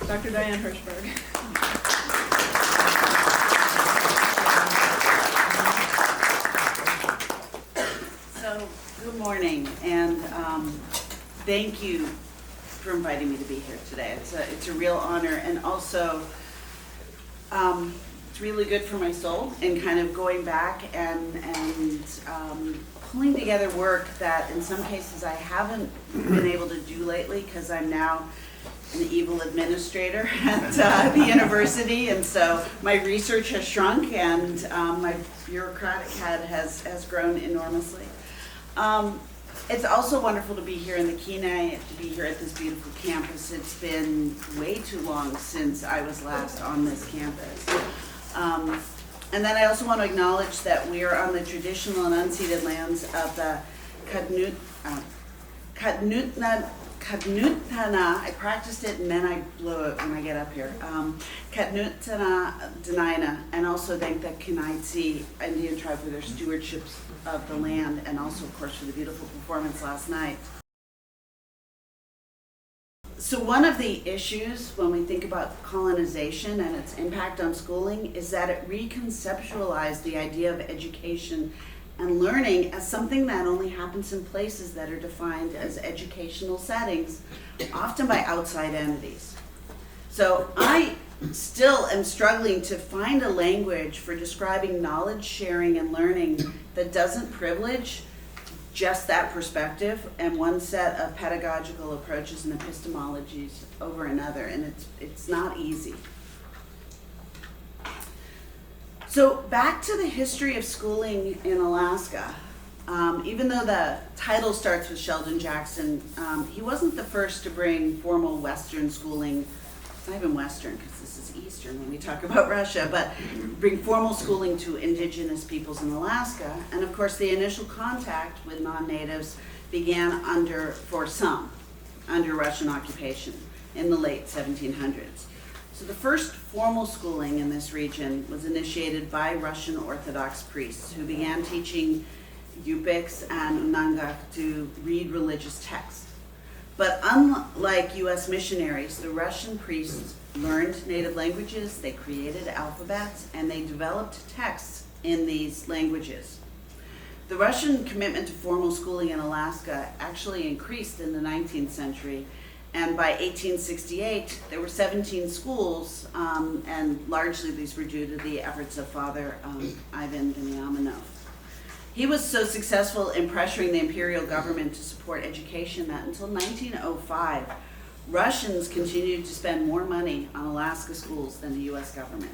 Dr. Diane Hirshberg. So, good morning, and thank you for inviting me to be here today. It's a real honor, and also it's really good for my soul, and kind of going back and pulling together work that in some cases I haven't been able to do lately because I'm now an evil administrator at the university, and so my research has shrunk and my bureaucratic head has grown enormously. It's also wonderful to be here in the Keynote, to be here at this beautiful campus. It's been way too long since I was last on this campus. And then I also want to acknowledge that we are on the traditional and unceded lands of the Kutnutana, I practiced it and then I blew it when I get up here. Kutnutana Denina, and also thank the Kenichi Indian tribe for their stewardship of the land, and also of course for the beautiful performance last night. So one of the issues when we think about colonization and its impact on schooling is that it reconceptualized the idea of education and learning as something that only happens in places that are defined as educational settings, often by outside entities. So I still am struggling to find a language for describing knowledge sharing and learning that doesn't privilege just that perspective and one set of pedagogical approaches and epistemologies over another, and it's not easy. So back to the history of schooling in Alaska. Even though the title starts with Sheldon Jackson, he wasn't the first to bring formal Western schooling, it's not even Western because this is Eastern when we talk about Russia, but bring formal schooling to indigenous peoples in Alaska. And of course the initial contact with non-natives began for some, under Russian occupation in the late 1700s. So the first formal schooling in this region was initiated by Russian Orthodox priests who began teaching Yupiks and Unangak to read religious texts. But unlike US missionaries, the Russian priests learned native languages, they created alphabets, and they developed texts in these languages. The Russian commitment to formal schooling in Alaska actually increased in the 19th century. And by 1868, there were 17 schools, and largely these were due to the efforts of Father Ivan Veniaminov. He was so successful in pressuring the imperial government to support education that until 1905, Russians continued to spend more money on Alaska schools than the US government.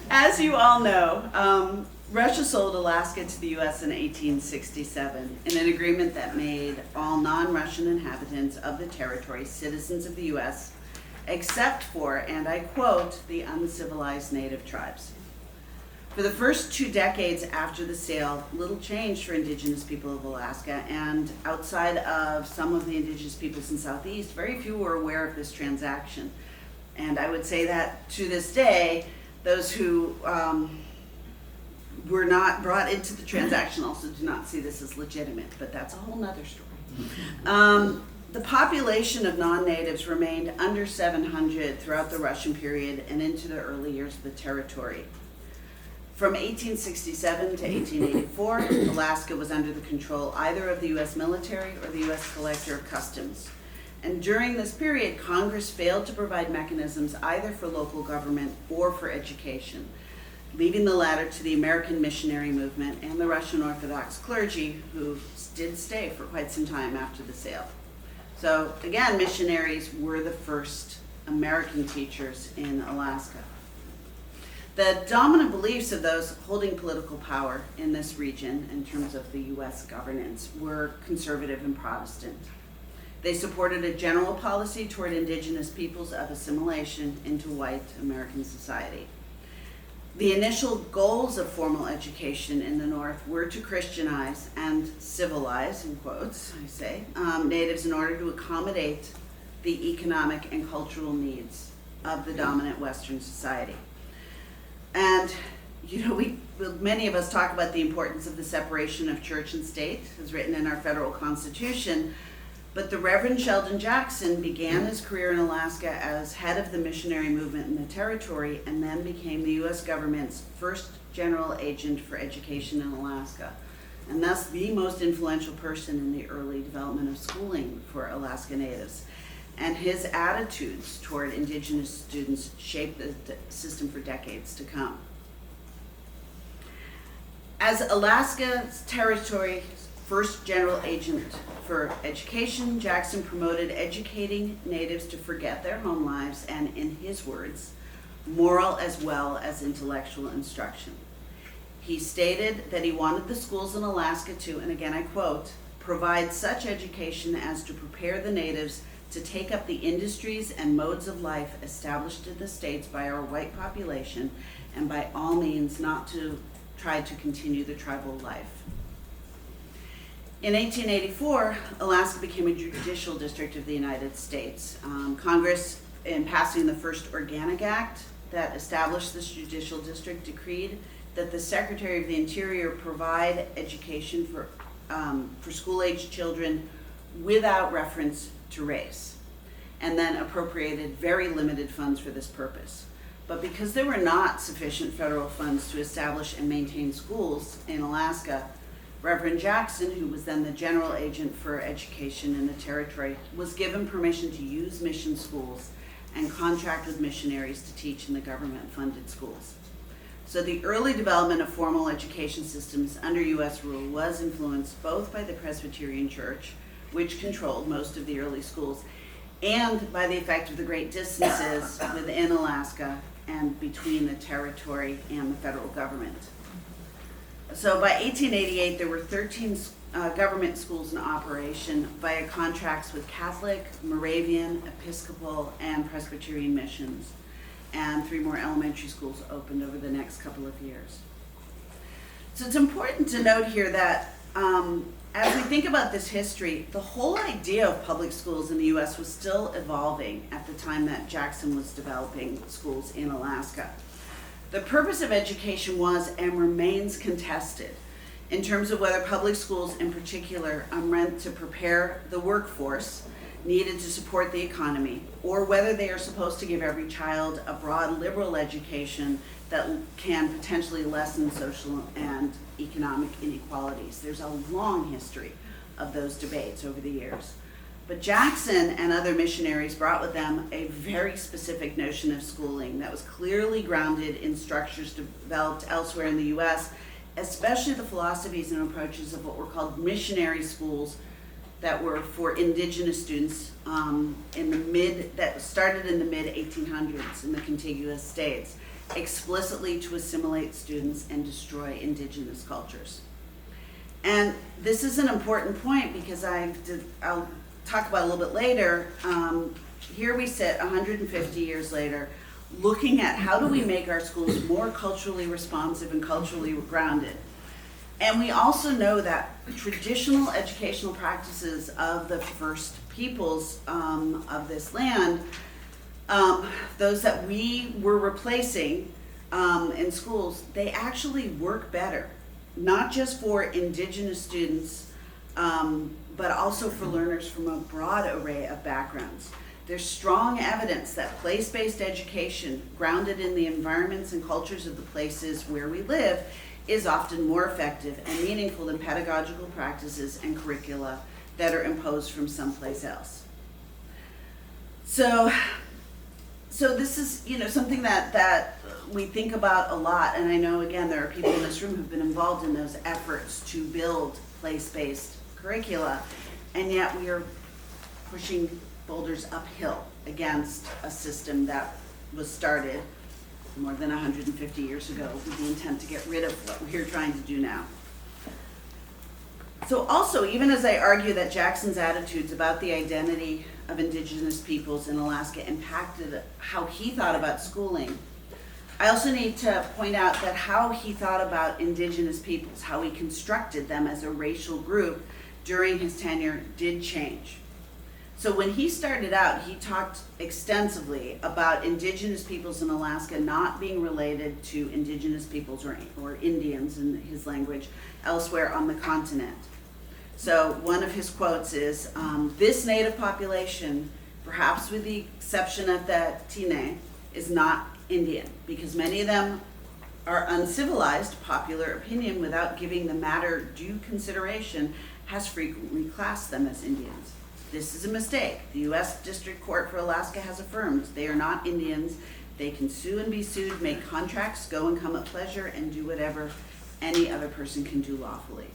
As you all know, Russia sold Alaska to the US in 1867 in an agreement that made all non-Russian inhabitants of the territory citizens of the US, except for, and I quote, the uncivilized native tribes. For the first 2 decades after the sale, little changed for indigenous people of Alaska, and outside of some of the indigenous peoples in Southeast, very few were aware of this transaction. And I would say that to this day, those who were not brought into the transaction also do not see this as legitimate, but that's a whole nother story. The population of non-natives remained under 700 throughout the Russian period and into the early years of the territory. From 1867 to 1884, Alaska was under the control either of the US military or the US Collector of Customs. And during this period, Congress failed to provide mechanisms either for local government or for education, leaving the latter to the American missionary movement and the Russian Orthodox clergy, who did stay for quite some time after the sale. So again, missionaries were the first American teachers in Alaska. The dominant beliefs of those holding political power in this region in terms of the US governance were conservative and Protestant. They supported a general policy toward indigenous peoples of assimilation into white American society. The initial goals of formal education in the North were to Christianize and civilize, in quotes, I say, natives in order to accommodate the economic and cultural needs of the dominant Western society. And, you know, many of us talk about the importance of the separation of church and state, as written in our federal constitution, But the Reverend Sheldon Jackson began his career in Alaska as head of the missionary movement in the territory and then became the U.S. government's first general agent for education in Alaska, and thus the most influential person in the early development of schooling for Alaska Natives. And his attitudes toward Indigenous students shaped the system for decades to come. As Alaska's territory's first general agent for education, Jackson promoted educating Natives to forget their home lives and, in his words, moral as well as intellectual instruction. He stated that he wanted the schools in Alaska to, and again I quote, provide such education as to prepare the Natives to take up the industries and modes of life established in the states by our white population, and by all means not to try to continue the tribal life. In 1884, Alaska became a judicial district of the United States. Congress, in passing the first Organic Act that established this judicial district, decreed that the Secretary of the Interior provide education for school-aged children without reference to race, and then appropriated very limited funds for this purpose. But because there were not sufficient federal funds to establish and maintain schools in Alaska, Reverend Jackson, who was then the general agent for education in the territory, was given permission to use mission schools and contract with missionaries to teach in the government-funded schools. So the early development of formal education systems under U.S. rule was influenced both by the Presbyterian Church, which controlled most of the early schools, and by the effect of the great distances within Alaska and between the territory and the federal government. So by 1888, there were 13 government schools in operation via contracts with Catholic, Moravian, Episcopal, and Presbyterian missions, and 3 more elementary schools opened over the next couple of years. So it's important to note here that as we think about this history, the whole idea of public schools in the U.S. was still evolving at the time that Jackson was developing schools in Alaska. The purpose of education was and remains contested in terms of whether public schools in particular are meant to prepare the workforce needed to support the economy, or whether they are supposed to give every child a broad liberal education that can potentially lessen social and economic inequalities. There's a long history of those debates over the years. But Jackson and other missionaries brought with them a very specific notion of schooling that was clearly grounded in structures developed elsewhere in the U.S., especially the philosophies and approaches of what were called missionary schools that were for indigenous students that started in the mid-1800s in the contiguous states, explicitly to assimilate students and destroy indigenous cultures. And this is an important point because I'll talk about a little bit later. Here we sit 150 years later looking at how do we make our schools more culturally responsive and culturally grounded. And we also know that traditional educational practices of the first peoples of this land, those that we were replacing in schools, they actually work better, not just for indigenous students, but also for learners from a broad array of backgrounds. There's strong evidence that place-based education, grounded in the environments and cultures of the places where we live, is often more effective and meaningful than pedagogical practices and curricula that are imposed from someplace else. So this is, something that we think about a lot, and I know, again, there are people in this room who've been involved in those efforts to build place-based curricula, and yet we are pushing boulders uphill against a system that was started more than 150 years ago with the intent to get rid of what we're trying to do now. So also, even as I argue that Jackson's attitudes about the identity of indigenous peoples in Alaska impacted how he thought about schooling, I also need to point out that how he thought about indigenous peoples, how he constructed them as a racial group during his tenure, did change. So when he started out, he talked extensively about indigenous peoples in Alaska not being related to indigenous peoples or Indians in his language elsewhere on the continent. So one of his quotes is, this native population, perhaps with the exception of the Tine, is not Indian, because many of them are uncivilized. Popular opinion, without giving the matter due consideration, has frequently classed them as Indians. This is a mistake. The U.S. District Court for Alaska has affirmed they are not Indians. They can sue and be sued, make contracts, go and come at pleasure, and do whatever any other person can do lawfully.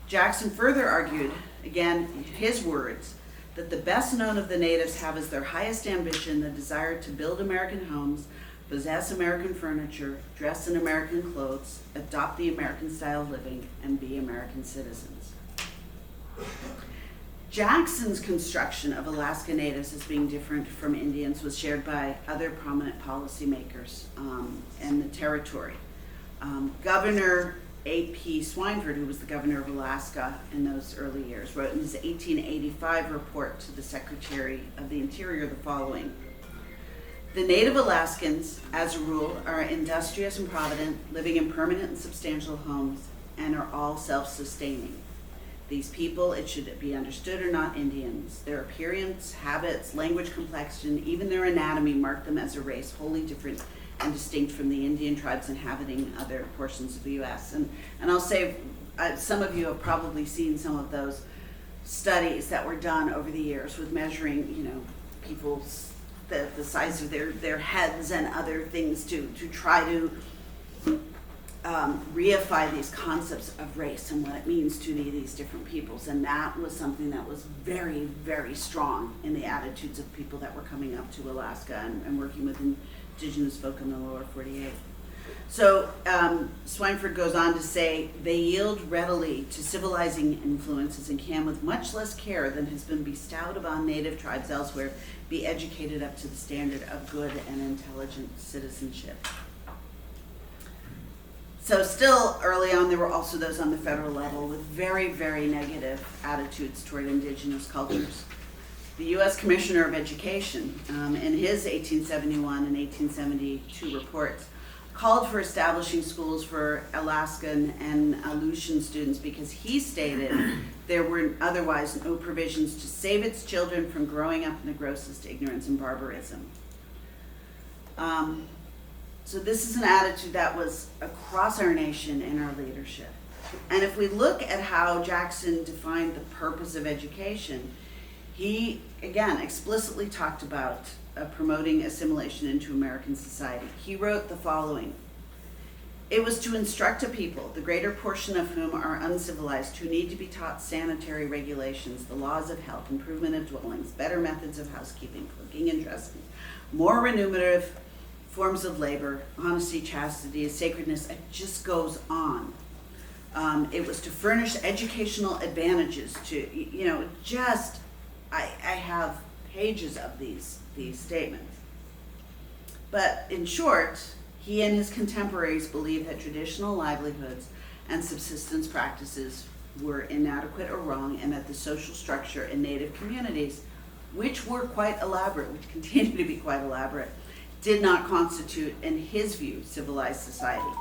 Jackson further argued, again, his words, that the best known of the natives have as their highest ambition the desire to build American homes, possess American furniture, dress in American clothes, adopt the American style of living, and be American citizens. Jackson's construction of Alaska Natives as being different from Indians was shared by other prominent policymakers in the territory. Governor A.P. Swineford, who was the governor of Alaska in those early years, wrote in his 1885 report to the Secretary of the Interior the following: "The native Alaskans, as a rule, are industrious and provident, living in permanent and substantial homes, and are all self-sustaining. These people, it should be understood, are not Indians. Their appearance, habits, language complexion, even their anatomy mark them as a race wholly different and distinct from the Indian tribes inhabiting other portions of the U.S. And I'll say, some of you have probably seen some of those studies that were done over the years with measuring, people's the size of their heads and other things to try to reify these concepts of race and what it means to these different peoples. And that was something that was very, very strong in the attitudes of people that were coming up to Alaska and working with indigenous folk in the lower 48. So Swineford goes on to say, they yield readily to civilizing influences and can, with much less care than has been bestowed upon native tribes elsewhere, be educated up to the standard of good and intelligent citizenship. So still early on, there were also those on the federal level with very, very negative attitudes toward indigenous cultures. The U.S. Commissioner of Education, in his 1871 and 1872 reports, called for establishing schools for Alaskan and Aleutian students because he stated there were otherwise no provisions to save its children from growing up in the grossest ignorance and barbarism. So this is an attitude that was across our nation in our leadership. And if we look at how Jackson defined the purpose of education, he, again, explicitly talked about promoting assimilation into American society. He wrote the following: "It was to instruct a people, the greater portion of whom are uncivilized, who need to be taught sanitary regulations, the laws of health, improvement of dwellings, better methods of housekeeping, cooking and dressing, more remunerative forms of labor, honesty, chastity, sacredness." It just goes on. It was to furnish educational advantages to, I have pages of these statements. But in short, he and his contemporaries believed that traditional livelihoods and subsistence practices were inadequate or wrong, and that the social structure in Native communities, which were quite elaborate, which continue to be quite elaborate, did not constitute, in his view, civilized society.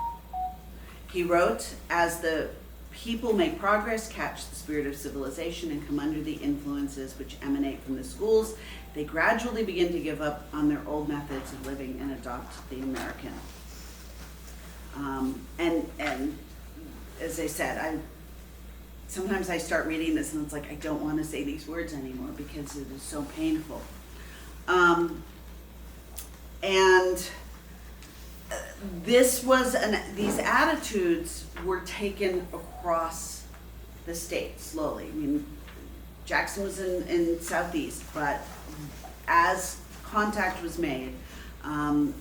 He wrote, "As the people make progress, catch the spirit of civilization, and come under the influences which emanate from the schools, they gradually begin to give up on their old methods of living and adopt the American." And as I said, sometimes I start reading this and it's like I don't want to say these words anymore because it is so painful. And these attitudes were taken across the state slowly. I mean, Jackson was in Southeast, but as contact was made,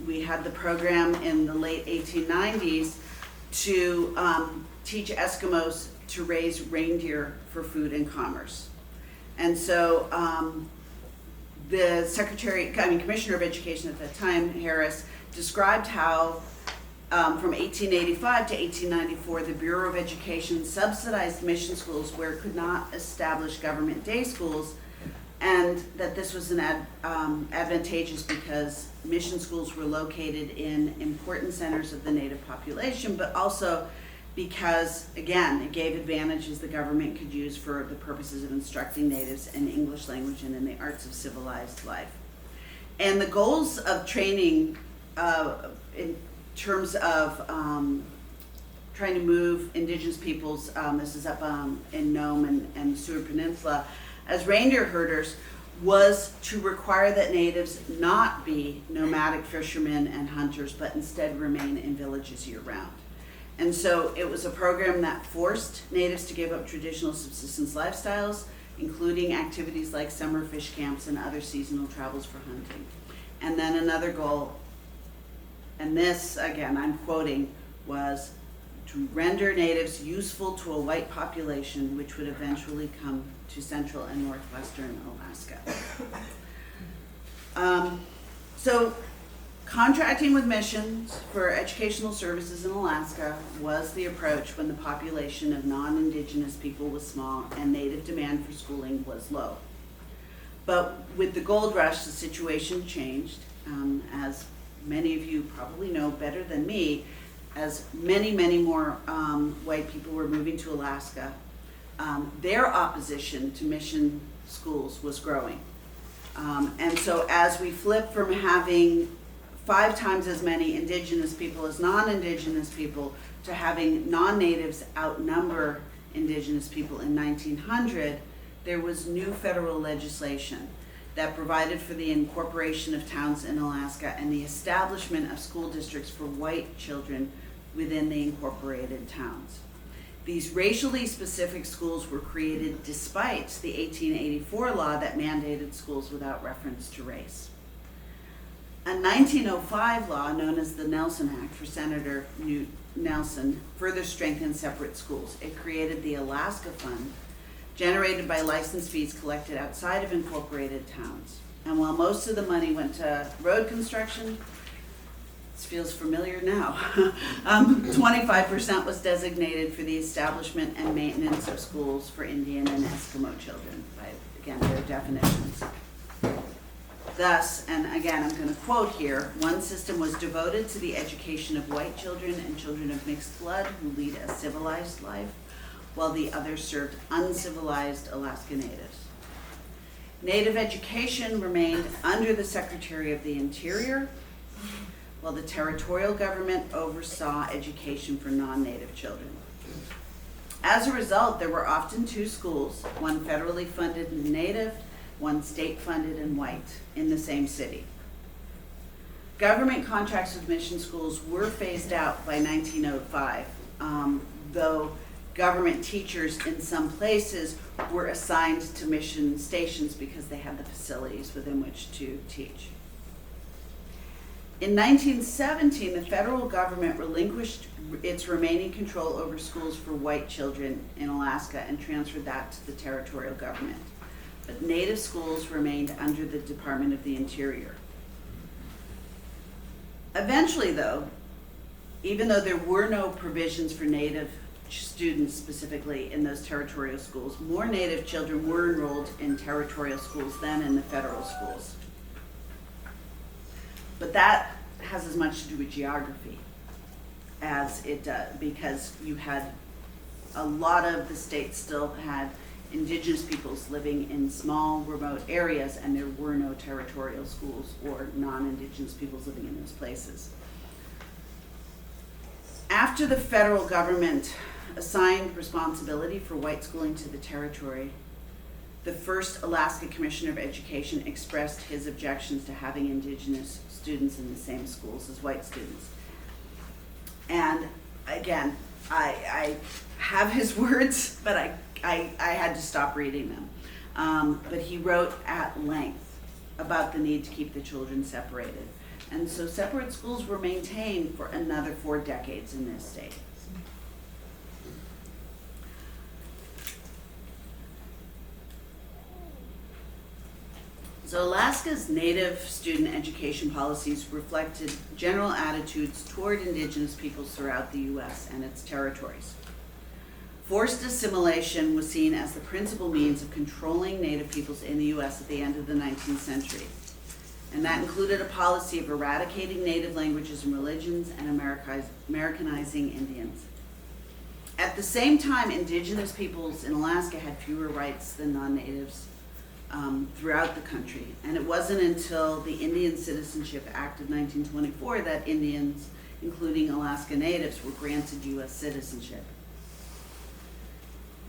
we had the program in the late 1890s to teach Eskimos to raise reindeer for food and commerce. And so the Commissioner of Education at that time, Harris, described how from 1885 to 1894, the Bureau of Education subsidized mission schools where it could not establish government day schools, and that this was advantageous because mission schools were located in important centers of the Native population, but also because, again, it gave advantages the government could use for the purposes of instructing natives in English language and in the arts of civilized life. And the goals of training in terms of trying to move indigenous peoples, this is up in Nome and Seward Peninsula, as reindeer herders, was to require that natives not be nomadic fishermen and hunters, but instead remain in villages year-round. And so it was a program that forced natives to give up traditional subsistence lifestyles, including activities like summer fish camps and other seasonal travels for hunting. And then another goal, and this, again, I'm quoting, was to render natives useful to a white population, which would eventually come to central and northwestern Alaska. So contracting with missions for educational services in Alaska was the approach when the population of non-indigenous people was small and native demand for schooling was low. But with the gold rush, the situation changed, as many of you probably know better than me, as many, many more white people were moving to Alaska. Their opposition to mission schools was growing. And so as we flip from having 5 times as many indigenous people as non-indigenous people to having non-natives outnumber indigenous people in 1900, there was new federal legislation that provided for the incorporation of towns in Alaska and the establishment of school districts for white children within the incorporated towns. These racially specific schools were created despite the 1884 law that mandated schools without reference to race. A 1905 law known as the Nelson Act for Senator Newt Nelson further strengthened separate schools. It created the Alaska Fund, generated by license fees collected outside of incorporated towns. And while most of the money went to road construction, this feels familiar now, 25% was designated for the establishment and maintenance of schools for Indian and Eskimo children, by, again, their definitions. Thus, and again, I'm going to quote here, one system was devoted to the education of white children and children of mixed blood who lead a civilized life, while the other served uncivilized Alaska Natives. Native education remained under the Secretary of the Interior, while the territorial government oversaw education for non-Native children. As a result, there were often 2 schools, one federally funded and Native, one state funded and white, in the same city. Government contracts with mission schools were phased out by 1905, though government teachers in some places were assigned to mission stations because they had the facilities within which to teach. In 1917, the federal government relinquished its remaining control over schools for white children in Alaska and transferred that to the territorial government. But Native schools remained under the Department of the Interior. Eventually, though, even though there were no provisions for Native students specifically in those territorial schools, more Native children were enrolled in territorial schools than in the federal schools. But that has as much to do with geography as it does, because you had a lot of the states still had indigenous peoples living in small, remote areas, and there were no territorial schools or non-indigenous peoples living in those places. After the federal government assigned responsibility for white schooling to the territory, the first Alaska Commissioner of Education expressed his objections to having indigenous students in the same schools as white students. And again, I have his words, but I had to stop reading them. But he wrote at length about the need to keep the children separated. And so separate schools were maintained for another 4 decades in this state. So Alaska's Native student education policies reflected general attitudes toward indigenous peoples throughout the U.S. and its territories. Forced assimilation was seen as the principal means of controlling Native peoples in the U.S. at the end of the 19th century. And that included a policy of eradicating Native languages and religions and Americanizing Indians. At the same time, indigenous peoples in Alaska had fewer rights than non-natives throughout the country. And it wasn't until the Indian Citizenship Act of 1924 that Indians, including Alaska Natives, were granted U.S. citizenship.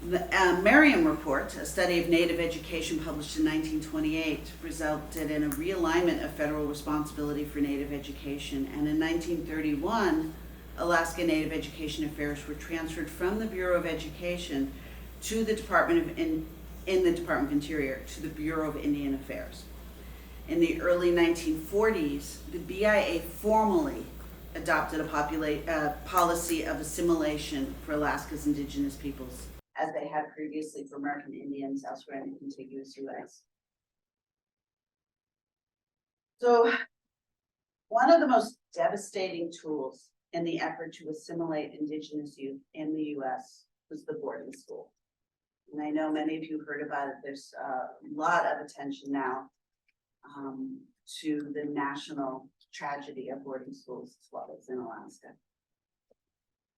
The Merriam Report, a study of Native education published in 1928, resulted in a realignment of federal responsibility for Native education. And in 1931, Alaska Native Education Affairs were transferred from the Bureau of Education to the Department of in the Department of Interior to the Bureau of Indian Affairs. In the early 1940s, the BIA formally adopted a policy of assimilation for Alaska's indigenous peoples, as they had previously for American Indians elsewhere in the contiguous U.S. So, one of the most devastating tools in the effort to assimilate indigenous youth in the U.S. was the boarding school. And I know many of you heard about it. There's a lot of attention now to the national tragedy of boarding schools as well as in Alaska.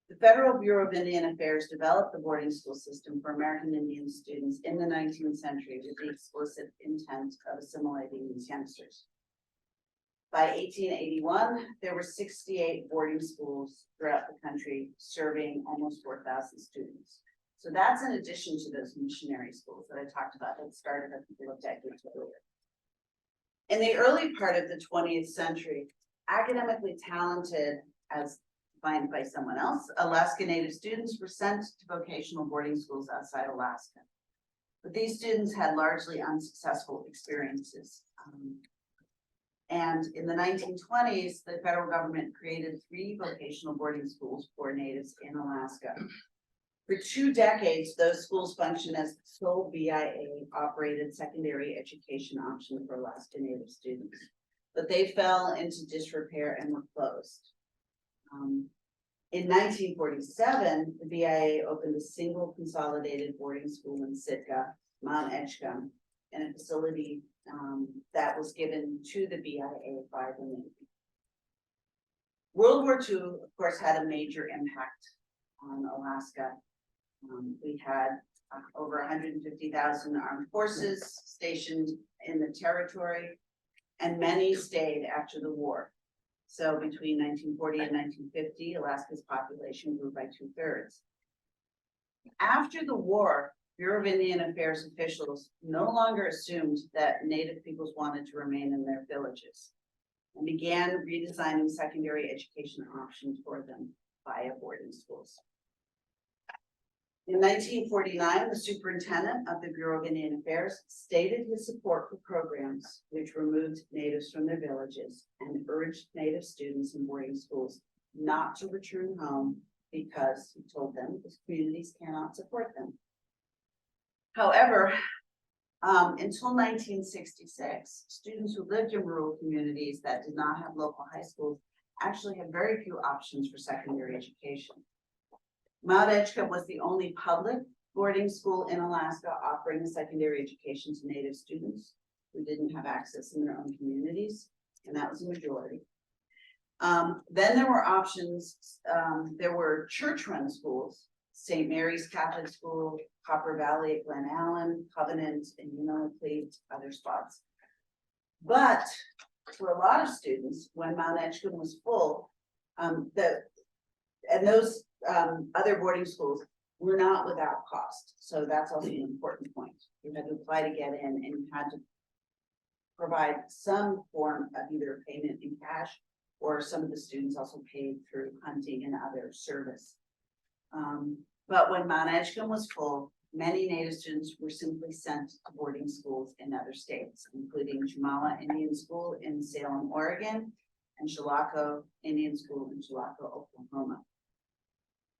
The Federal Bureau of Indian Affairs developed the boarding school system for American Indian students in the 19th century with the explicit intent of assimilating these youngsters. By 1881, there were 68 boarding schools throughout the country serving almost 4,000 students. So that's in addition to those missionary schools that I talked about that started a couple of decades earlier. In the early part of the 20th century, academically talented, as defined by someone else, Alaska Native students were sent to vocational boarding schools outside Alaska. But these students had largely unsuccessful experiences. And in the 1920s, the federal government created 3 vocational boarding schools for natives in Alaska. For 2 decades, those schools functioned as the sole BIA-operated secondary education option for Alaska Native students. But they fell into disrepair and were closed. In 1947, the BIA opened a single consolidated boarding school in Sitka, Mount Edgecombe, in a facility that was given to the BIA by the Navy. World War II, of course, had a major impact on Alaska. We had over 150,000 armed forces stationed in the territory, and many stayed after the war. So between 1940 and 1950, Alaska's population grew by 2/3. After the war, Bureau of Indian Affairs officials no longer assumed that Native peoples wanted to remain in their villages and began redesigning secondary education options for them via boarding schools. In 1949, the superintendent of the Bureau of Indian Affairs stated his support for programs which removed natives from their villages and urged Native students in boarding schools not to return home because, he told them, his communities cannot support them. However, until 1966, students who lived in rural communities that did not have local high schools actually had very few options for secondary education. Mount Edgecombe was the only public boarding school in Alaska offering a secondary education to Native students who didn't have access in their own communities, and that was a majority. Then there were options, there were church-run schools, St. Mary's Catholic School, Copper Valley at Glen Allen, Covenant, and Unalakleet, other spots. But for a lot of students, when Mount Edgecombe was full, those other boarding schools were not without cost. So that's also an important point. You had to apply to get in, and you had to provide some form of either payment in cash, or some of the students also paid through hunting and other service. But when Mount Edgecombe was full, many Native students were simply sent to boarding schools in other states, including Chumala Indian School in Salem, Oregon, and Chilocco Indian School in Chilocco, Oklahoma.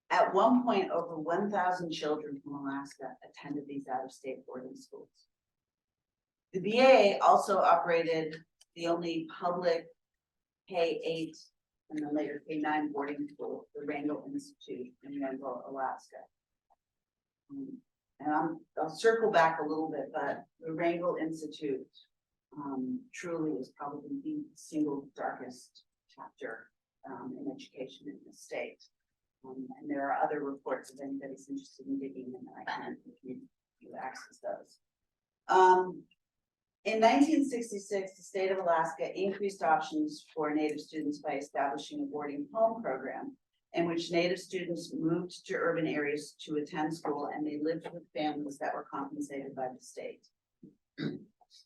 At one point, over 1,000 children from Alaska attended these out-of-state boarding schools. The BAA also operated the only public K-8 and then later K-9 boarding school, the Wrangell Institute in Wrangell, Alaska. And I'll circle back a little bit, but the Wrangell Institute truly is probably the single darkest chapter in education in the state. And there are other reports if anybody's interested in digging in, I can you access those. In 1966, the state of Alaska increased options for Native students by establishing a boarding home program in which Native students moved to urban areas to attend school, and they lived with families that were compensated by the state.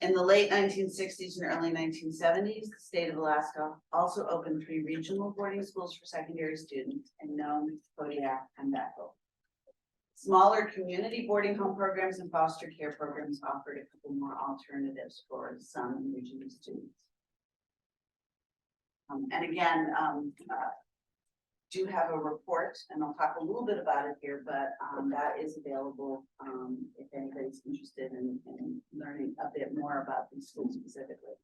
In the late 1960s and early 1970s, the state of Alaska also opened 3 regional boarding schools for secondary students in Nome, Kodiak, and Bethel. Smaller community boarding home programs and foster care programs offered a couple more alternatives for some indigenous students. And again, do have a report, and I'll talk a little bit about it here, but that is available if anybody's interested in learning a bit more about these schools specifically.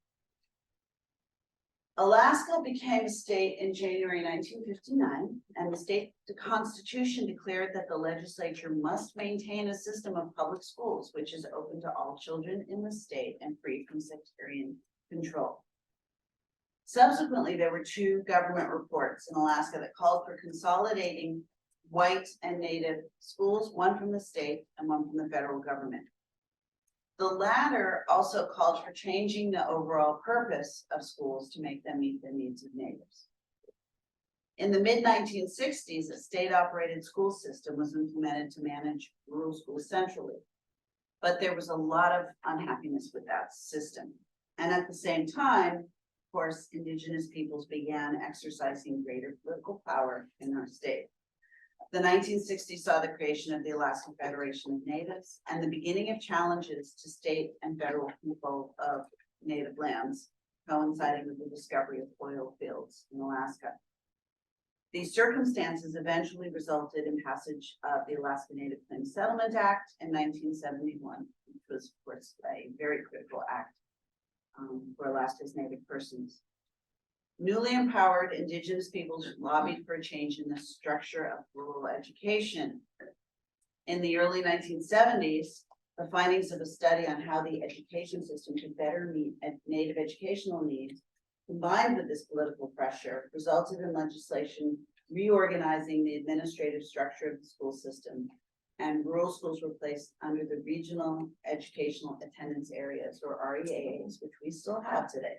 Alaska became a state in January 1959, and the state constitution declared that the legislature must maintain a system of public schools which is open to all children in the state and free from sectarian control. Subsequently, there were 2 government reports in Alaska that called for consolidating white and Native schools, one from the state and one from the federal government. The latter also called for changing the overall purpose of schools to make them meet the needs of natives. In the mid-1960s, a state-operated school system was implemented to manage rural schools centrally, but there was a lot of unhappiness with that system. And at the same time, of course, indigenous peoples began exercising greater political power in our state. The 1960s saw the creation of the Alaska Federation of Natives and the beginning of challenges to state and federal control of native lands, coinciding with the discovery of oil fields in Alaska. These circumstances eventually resulted in passage of the Alaska Native Claims Settlement Act in 1971, which was, of course, a very critical act for Alaska's Native persons. Newly empowered indigenous peoples lobbied for a change in the structure of rural education. In the early 1970s, the findings of a study on how the education system could better meet Native educational needs, combined with this political pressure, resulted in legislation reorganizing the administrative structure of the school system, and rural schools were placed under the Regional Educational Attendance Areas, or REAAs, which we still have today.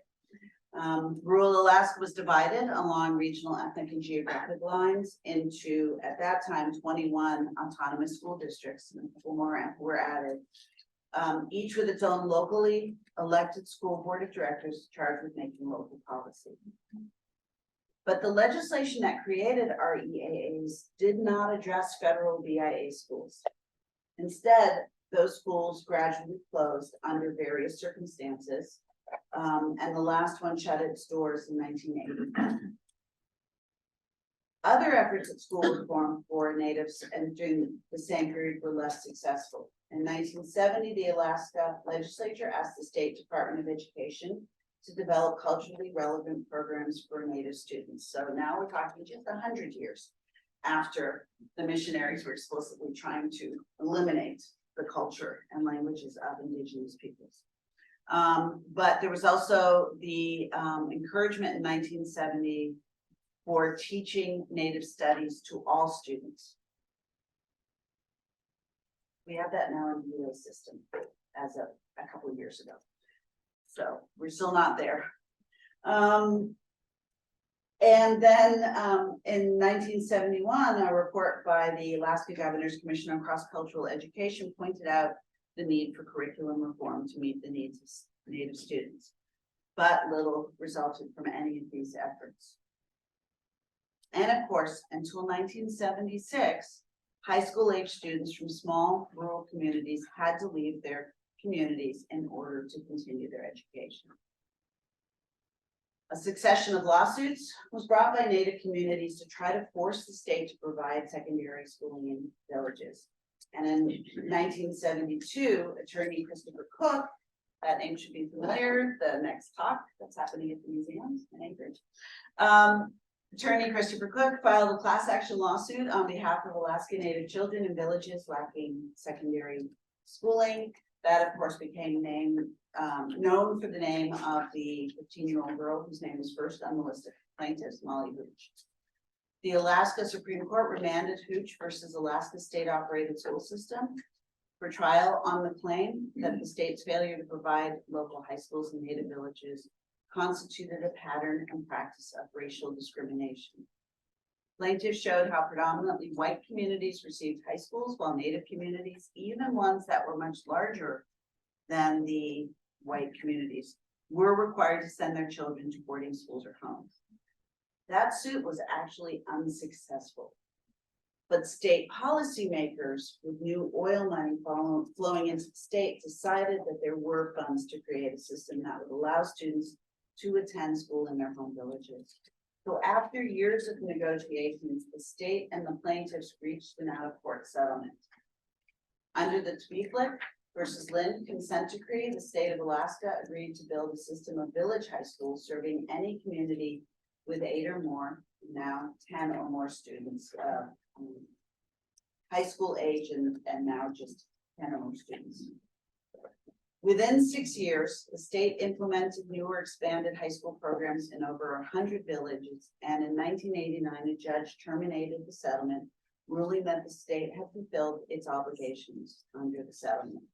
Rural Alaska was divided along regional, ethnic, and geographic lines into, at that time, 21 autonomous school districts, and a couple more were added, each with its own locally elected school board of directors charged with making local policy. But the legislation that created REAAs did not address federal BIA schools. Instead, those schools gradually closed under various circumstances. And the last one shut its doors in 1980. Other efforts at school reform for natives and during the same period were less successful. In 1970, the Alaska legislature asked the State Department of Education to develop culturally relevant programs for Native students. So now we're talking just 100 years after the missionaries were explicitly trying to eliminate the culture and languages of indigenous peoples. But there was also the encouragement in 1970 for teaching Native studies to all students. We have that now in the UA system as of a couple of years ago. So we're still not there. And then in 1971, a report by the Alaska Governor's Commission on Cross-Cultural Education pointed out the need for curriculum reform to meet the needs of Native students, but little resulted from any of these efforts. And of course, until 1976, high school age students from small rural communities had to leave their communities in order to continue their education. A succession of lawsuits was brought by Native communities to try to force the state to provide secondary schooling in villages. And in 1972, attorney Christopher Cook, that name should be familiar, the next talk that's happening at the museums in Anchorage. Attorney Christopher Cook filed a class action lawsuit on behalf of Alaska Native children in villages lacking secondary schooling. That, of course, became known for the name of the 15-year-old girl whose name was first on the list of plaintiffs, Molly Hooch. The Alaska Supreme Court remanded Hooch versus Alaska State Operated School System for trial on the claim that the state's failure to provide local high schools in Native villages constituted a pattern and practice of racial discrimination. Plaintiffs showed how predominantly white communities received high schools, while Native communities, even ones that were much larger than the white communities, were required to send their children to boarding schools or homes. That suit was actually unsuccessful. But state policymakers with new oil money flowing into the state decided that there were funds to create a system that would allow students to attend school in their home villages. So after years of negotiations, the state and the plaintiffs reached an out-of-court settlement. Under the Twieflik versus Lind consent decree, the state of Alaska agreed to build a system of village high schools serving any community with 8 or more, now 10 or more students, high school age, and now just 10 or more students. Within 6 years, the state implemented newer expanded high school programs in over 100 villages, and in 1989, a judge terminated the settlement, ruling that the state had fulfilled its obligations under the settlement.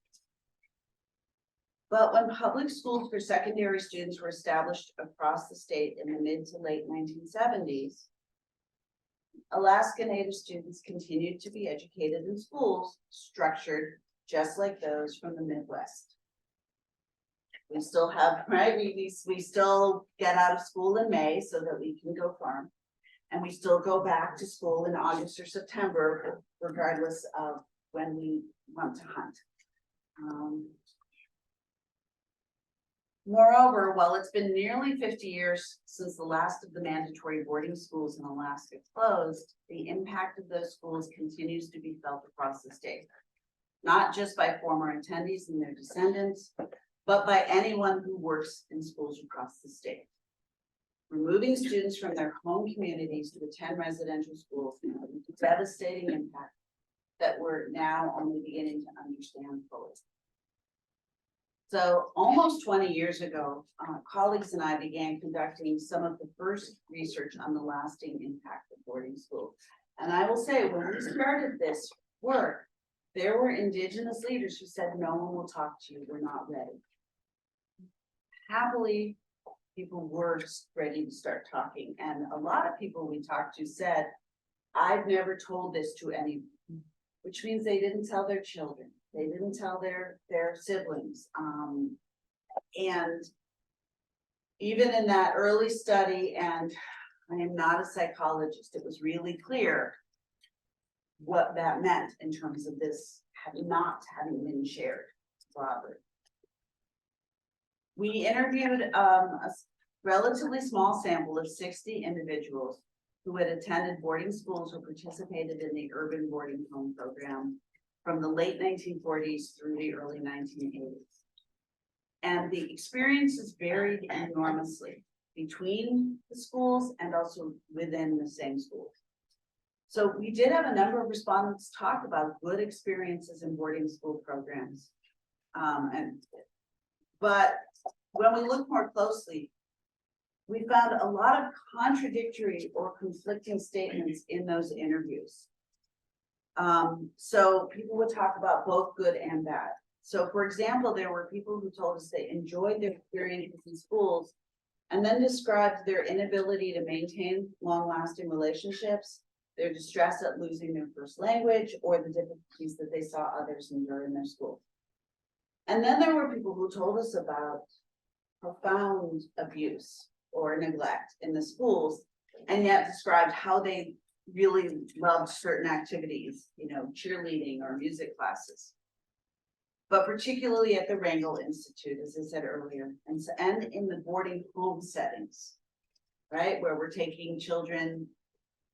But when public schools for secondary students were established across the state in the mid to late 1970s, Alaska Native students continued to be educated in schools structured just like those from the Midwest. We still have, right, we still get out of school in May so that we can go farm. And we still go back to school in August or September, regardless of when we want to hunt. Moreover, while it's been nearly 50 years since the last of the mandatory boarding schools in Alaska closed, the impact of those schools continues to be felt across the state, not just by former attendees and their descendants, but by anyone who works in schools across the state. Removing students from their home communities to attend residential schools has a devastating impact that we're now only beginning to understand fully. So almost 20 years ago, colleagues and I began conducting some of the first research on the lasting impact of boarding schools. And I will say, when we started this work, there were Indigenous leaders who said, no one will talk to you, we're not ready. Happily, people were ready to start talking. And a lot of people we talked to said, I've never told this to anyone, which means they didn't tell their children. They didn't tell their siblings. And even in that early study, and I am not a psychologist, it was really clear what that meant in terms of this not having been shared broadly. We interviewed a relatively small sample of 60 individuals who had attended boarding schools or participated in the urban boarding home program from the late 1940s through the early 1980s. And the experiences varied enormously between the schools and also within the same schools. So we did have a number of respondents talk about good experiences in boarding school programs. But when we look more closely, we found a lot of contradictory or conflicting statements in those interviews. So people would talk about both good and bad. So for example, there were people who told us they enjoyed their experiences in schools and then described their inability to maintain long-lasting relationships, their distress at losing their first language, or the difficulties that they saw others endure in their schools. And then there were people who told us about profound abuse or neglect in the schools, and yet described how they really loved certain activities, cheerleading or music classes. But particularly at the Wrangell Institute, as I said earlier, and in the boarding home settings, right, where we're taking children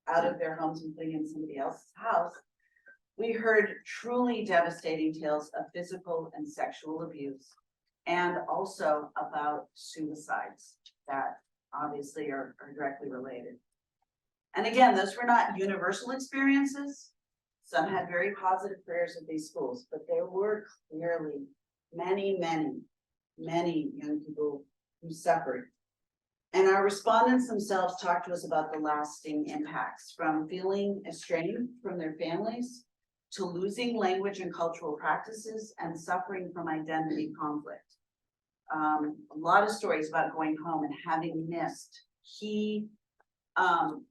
out of their homes and putting in somebody else's house, we heard truly devastating tales of physical and sexual abuse, and also about suicides that obviously are directly related. And again, those were not universal experiences. Some had very positive careers at these schools, but there were clearly many young people who suffered. And our respondents themselves talked to us about the lasting impacts, from feeling estranged from their families to losing language and cultural practices and suffering from identity conflict. A lot of stories about going home and having missed key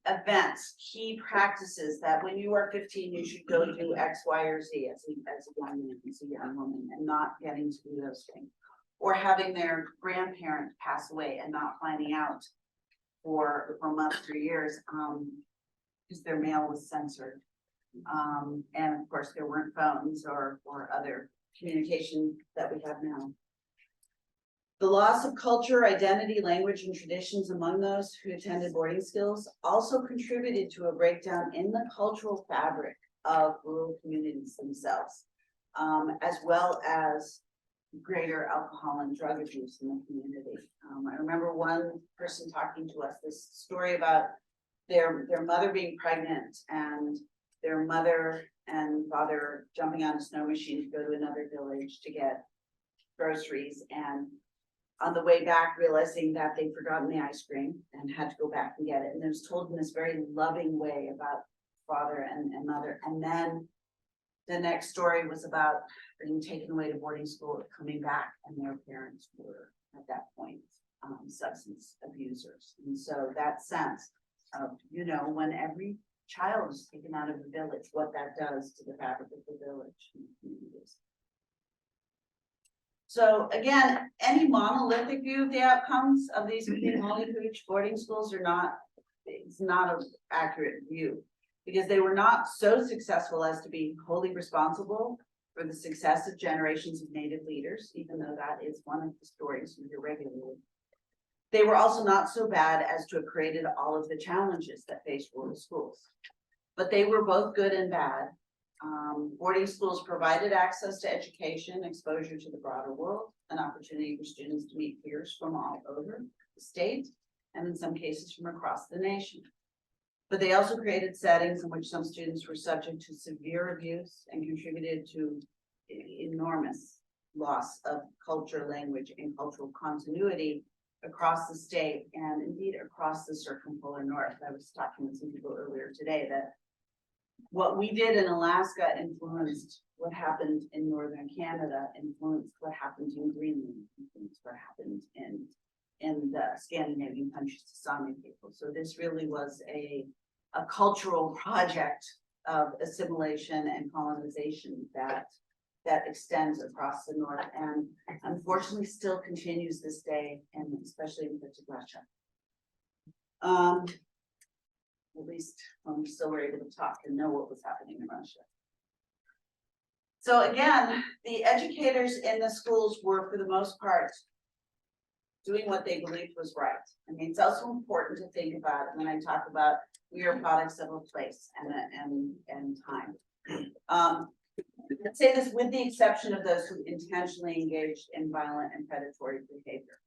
events, key practices that when you are 15, you should go do X, Y, or Z as a young man, as a young woman, and not getting to do those things. Or having their grandparent pass away and not finding out for months or years, because their mail was censored. And of course there weren't phones or other communication that we have now. The loss of culture, identity, language, and traditions among those who attended boarding schools also contributed to a breakdown in the cultural fabric of rural communities themselves, as well as greater alcohol and drug abuse in the community. I remember one person talking to us this story about their mother being pregnant and their mother and father jumping on a snow machine to go to another village to get groceries, and on the way back realizing that they'd forgotten the ice cream and had to go back and get it. And it was told in this very loving way about father and mother. And then the next story was about being taken away to boarding school, coming back, and their parents were at that point substance abusers. And so that sense of, when every child is taken out of the village, what that does to the fabric of the village and the communities. So again, any monolithic view of the outcomes of these Molly Hooch boarding schools it's not an accurate view, because they were not so successful as to be wholly responsible for the success of generations of Native leaders, even though that is one of the stories we hear regularly. They were also not so bad as to have created all of the challenges that face rural schools, but they were both good and bad. Boarding schools provided access to education, exposure to the broader world, an opportunity for students to meet peers from all over the state, and in some cases from across the nation. But they also created settings in which some students were subject to severe abuse and contributed to enormous loss of culture, language, and cultural continuity across the state, and indeed across the circumpolar north. I was talking with some people earlier today that what we did in Alaska influenced what happened in northern Canada, influenced what happened in Greenland, influenced what happened in the Scandinavian countries, the Sami people. So this really was a cultural project of assimilation and colonization that extends across the north, and unfortunately still continues this day, and especially in Russia. At least when we still were able to talk and know what was happening in Russia. So again, the educators in the schools were, for the most part, doing what they believed was right. I mean, it's also important to think about when I talk about we are products of a place and time. Let's say this with the exception of those who intentionally engaged in violent and predatory behavior.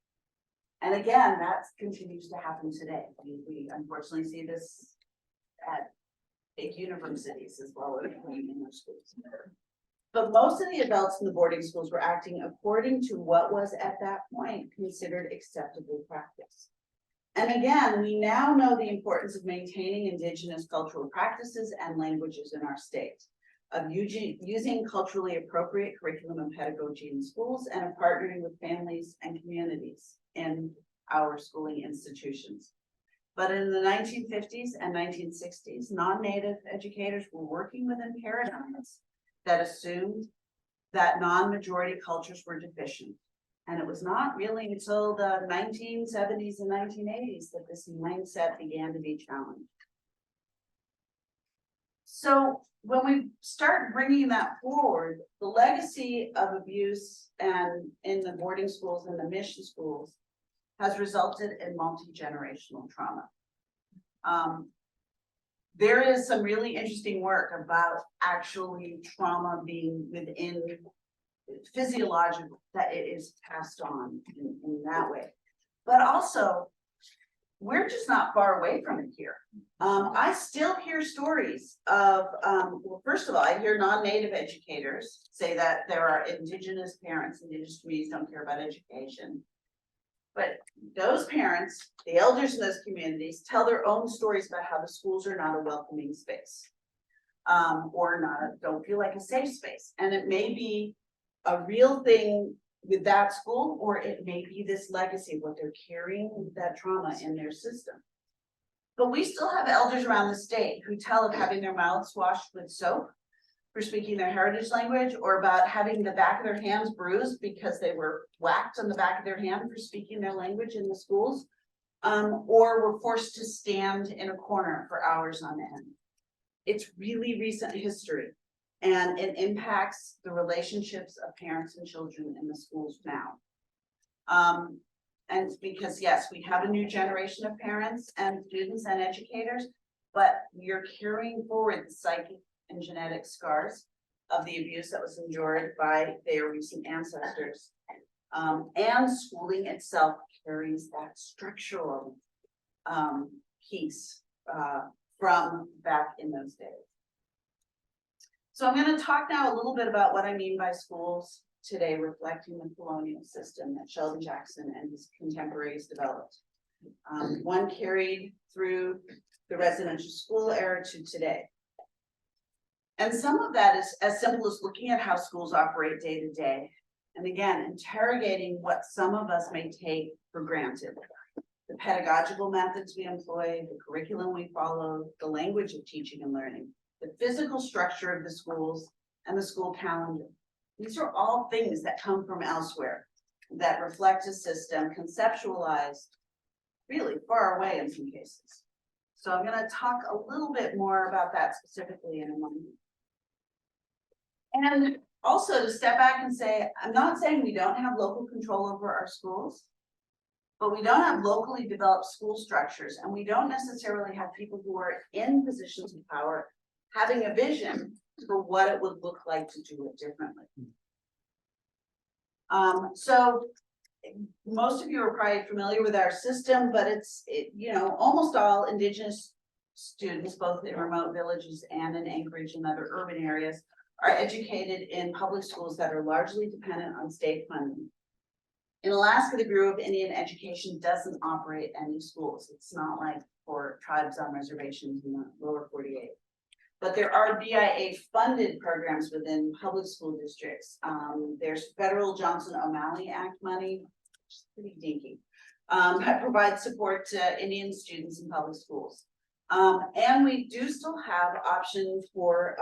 And again, that continues to happen today. We unfortunately see this at big universities as well as in their schools. But most of the adults in the boarding schools were acting according to what was at that point considered acceptable practice. And again, we now know the importance of maintaining indigenous cultural practices and languages in our state, of using culturally appropriate curriculum and pedagogy in schools, and of partnering with families and communities in our schooling institutions. But in the 1950s and 1960s, non-Native educators were working within paradigms that assumed that non-majority cultures were deficient. And it was not really until the 1970s and 1980s that this mindset began to be challenged. So when we start bringing that forward, the legacy of abuse and in the boarding schools and the mission schools has resulted in multi-generational trauma. There is some really interesting work about actually trauma being within physiological, that it is passed on in that way. But also, we're just not far away from it here. I still hear stories of, well, first of all, I hear non-Native educators say that there are indigenous parents, indigenous communities don't care about education. But those parents, the elders in those communities, tell their own stories about how the schools are not a welcoming space. Or don't feel like a safe space. And it may be a real thing with that school, or it may be this legacy of what they're carrying, that trauma in their system. But we still have elders around the state who tell of having their mouths washed with soap for speaking their heritage language, or about having the back of their hands bruised because they were whacked on the back of their hand for speaking their language in the schools, or were forced to stand in a corner for hours on end. It's really recent history, and it impacts the relationships of parents and children in the schools now. And because yes, we have a new generation of parents and students and educators, but you're carrying forward the psychic and genetic scars of the abuse that was endured by their recent ancestors. And schooling itself carries that structural piece from back in those days. So I'm going to talk now a little bit about what I mean by schools today reflecting the colonial system that Sheldon Jackson and his contemporaries developed. One carried through the residential school era to today. And some of that is as simple as looking at how schools operate day to day. And again, interrogating what some of us may take for granted. The pedagogical methods we employ, the curriculum we follow, the language of teaching and learning, the physical structure of the schools, and the school calendar. These are all things that come from elsewhere that reflect a system conceptualized really far away in some cases. So I'm going to talk a little bit more about that specifically in a moment. And also to step back and say, I'm not saying we don't have local control over our schools, but we don't have locally developed school structures, and we don't necessarily have people who are in positions of power having a vision for what it would look like to do it differently. So most of you are probably familiar with our system, but it's almost all Indigenous students, both in remote villages and in Anchorage and other urban areas, are educated in public schools that are largely dependent on state funding. In Alaska, the Bureau of Indian Education doesn't operate any schools. It's not like for tribes on reservations in the lower 48. But there are BIA-funded programs within public school districts. There's federal Johnson O'Malley Act money, which is pretty dinky, that provides support to Indian students in public schools. And we do still have options for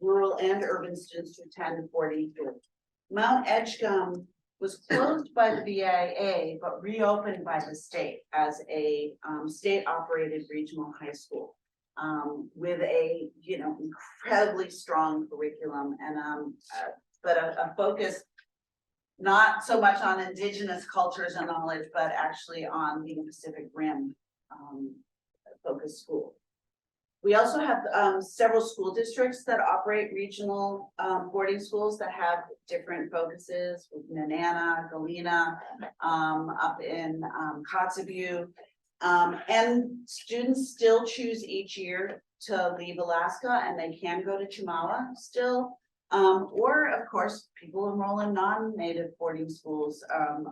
rural and urban students to attend boarding schools. Mount Edgecombe was closed by the BIA, but reopened by the state as a state-operated regional high school. With a incredibly strong curriculum and but a focus not so much on Indigenous cultures and knowledge, but actually on the Pacific Rim focused school. We also have several school districts that operate regional boarding schools that have different focuses, with Nenana, Galena, up in Kotzebue. And students still choose each year to leave Alaska, and they can go to Chemawa still. Or of course, people enroll in non-native boarding schools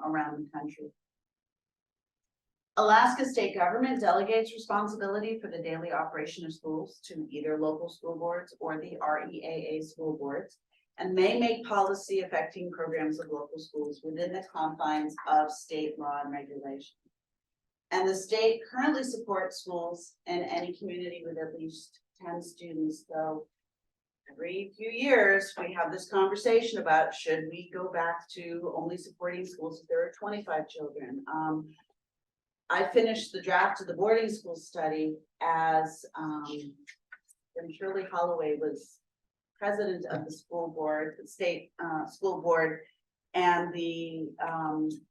around the country. Alaska state government delegates responsibility for the daily operation of schools to either local school boards or the REAA school boards, and they make policy affecting programs of local schools within the confines of state law and regulation. And the state currently supports schools in any community with at least 10 students, though every few years we have this conversation about should we go back to only supporting schools if there are 25 children. I finished the draft of the boarding school study as when Shirley Holloway was president of the school board, the state school board, and the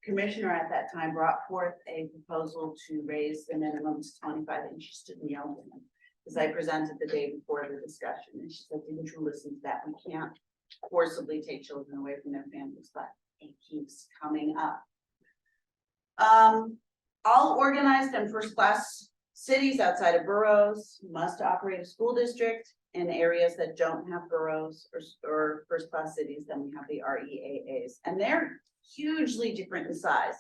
commissioner at that time brought forth a proposal to raise the minimum to 25, and she stood and yelled at him because I presented the day before the discussion, and she said, didn't you listen to that? We can't forcibly take children away from their families, but it keeps coming up. All organized and first-class cities outside of boroughs must operate a school district. In areas that don't have boroughs or first-class cities, then we have the REAAs, and they're hugely different in size.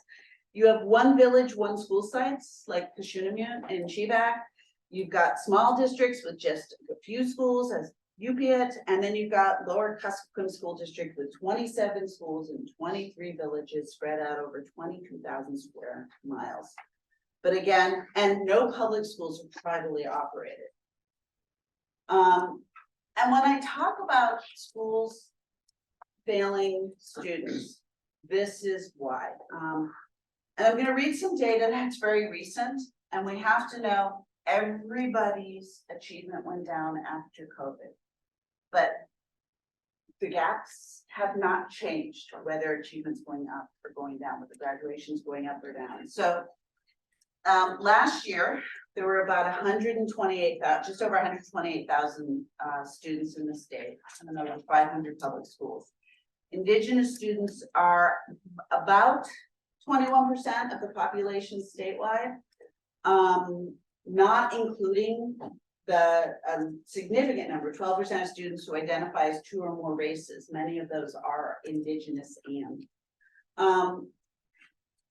You have one village, one school sites, like Kashunamut and Cheevac. You've got small districts with just a few schools as Upiat, and then you've got Lower Kuskokwim School District with 27 schools and 23 villages spread out over 22,000 square miles. But again, and no public schools are privately operated. And when I talk about schools failing students, this is why. And I'm going to read some data that's very recent, and we have to know everybody's achievement went down after COVID. But the gaps have not changed, whether achievement's going up or going down, whether graduation's going up or down. So last year, there were about 128,000, just over 128,000 students in the state, and over 500 public schools. Indigenous students are about 21% of the population statewide, not including the significant number, 12% of students who identify as 2 or more races. Many of those are Indigenous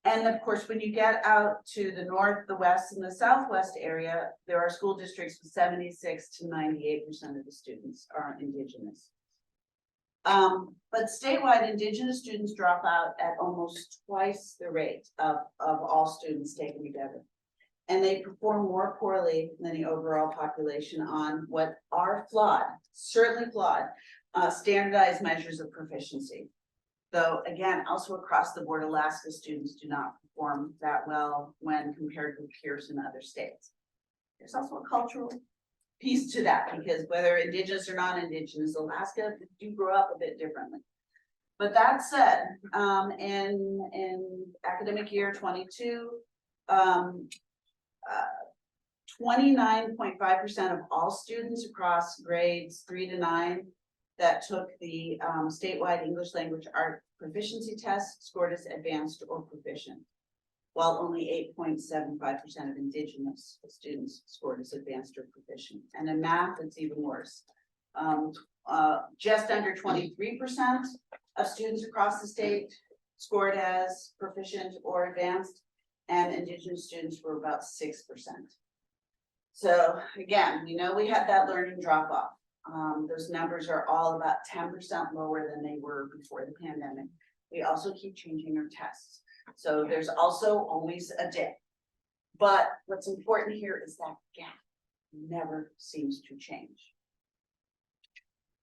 and of course, when you get out to the north, the west, and the southwest area, there are school districts with 76 to 98% of the students are Indigenous. But statewide, Indigenous students drop out at almost twice the rate of all students taken together. And they perform more poorly than the overall population on what are flawed, certainly flawed, standardized measures of proficiency. Though again, also across the board, Alaska students do not perform that well when compared with peers in other states. There's also a cultural piece to that, because whether Indigenous or non-Indigenous, Alaska do grow up a bit differently. But that said, in academic year 22, 29.5% of all students across grades 3 to 9 that took the statewide English language art proficiency test scored as advanced or proficient, while only 8.75% of Indigenous students scored as advanced or proficient. And in math, it's even worse. Just under 23% of students across the state scored as proficient or advanced, and Indigenous students were about 6%. So again, we know we had that learning drop off. Those numbers are all about 10% lower than they were before the pandemic. We also keep changing our tests. So there's also always a dip. But what's important here is that gap never seems to change.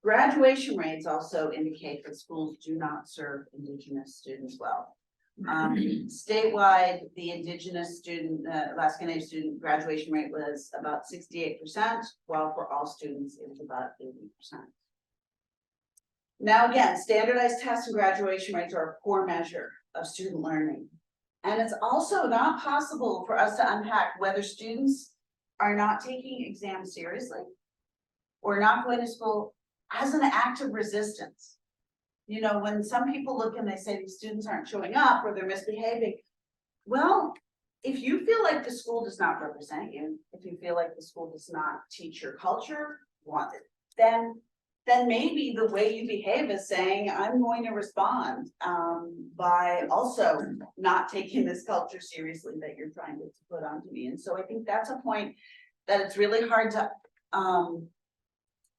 Graduation rates also indicate that schools do not serve Indigenous students well. Statewide, the Indigenous student, Alaska Native student graduation rate was about 68%, while for all students, it was about 80%. Now again, standardized tests and graduation rates are a poor measure of student learning. And it's also not possible for us to unpack whether students are not taking exams seriously or not going to school as an act of resistance. You know, when some people look and they say these students aren't showing up or they're misbehaving, well, if you feel like the school does not represent you, if you feel like the school does not teach your culture, then maybe the way you behave is saying, I'm going to respond by also not taking this culture seriously that you're trying to put onto me. And so I think that's a point that it's really hard to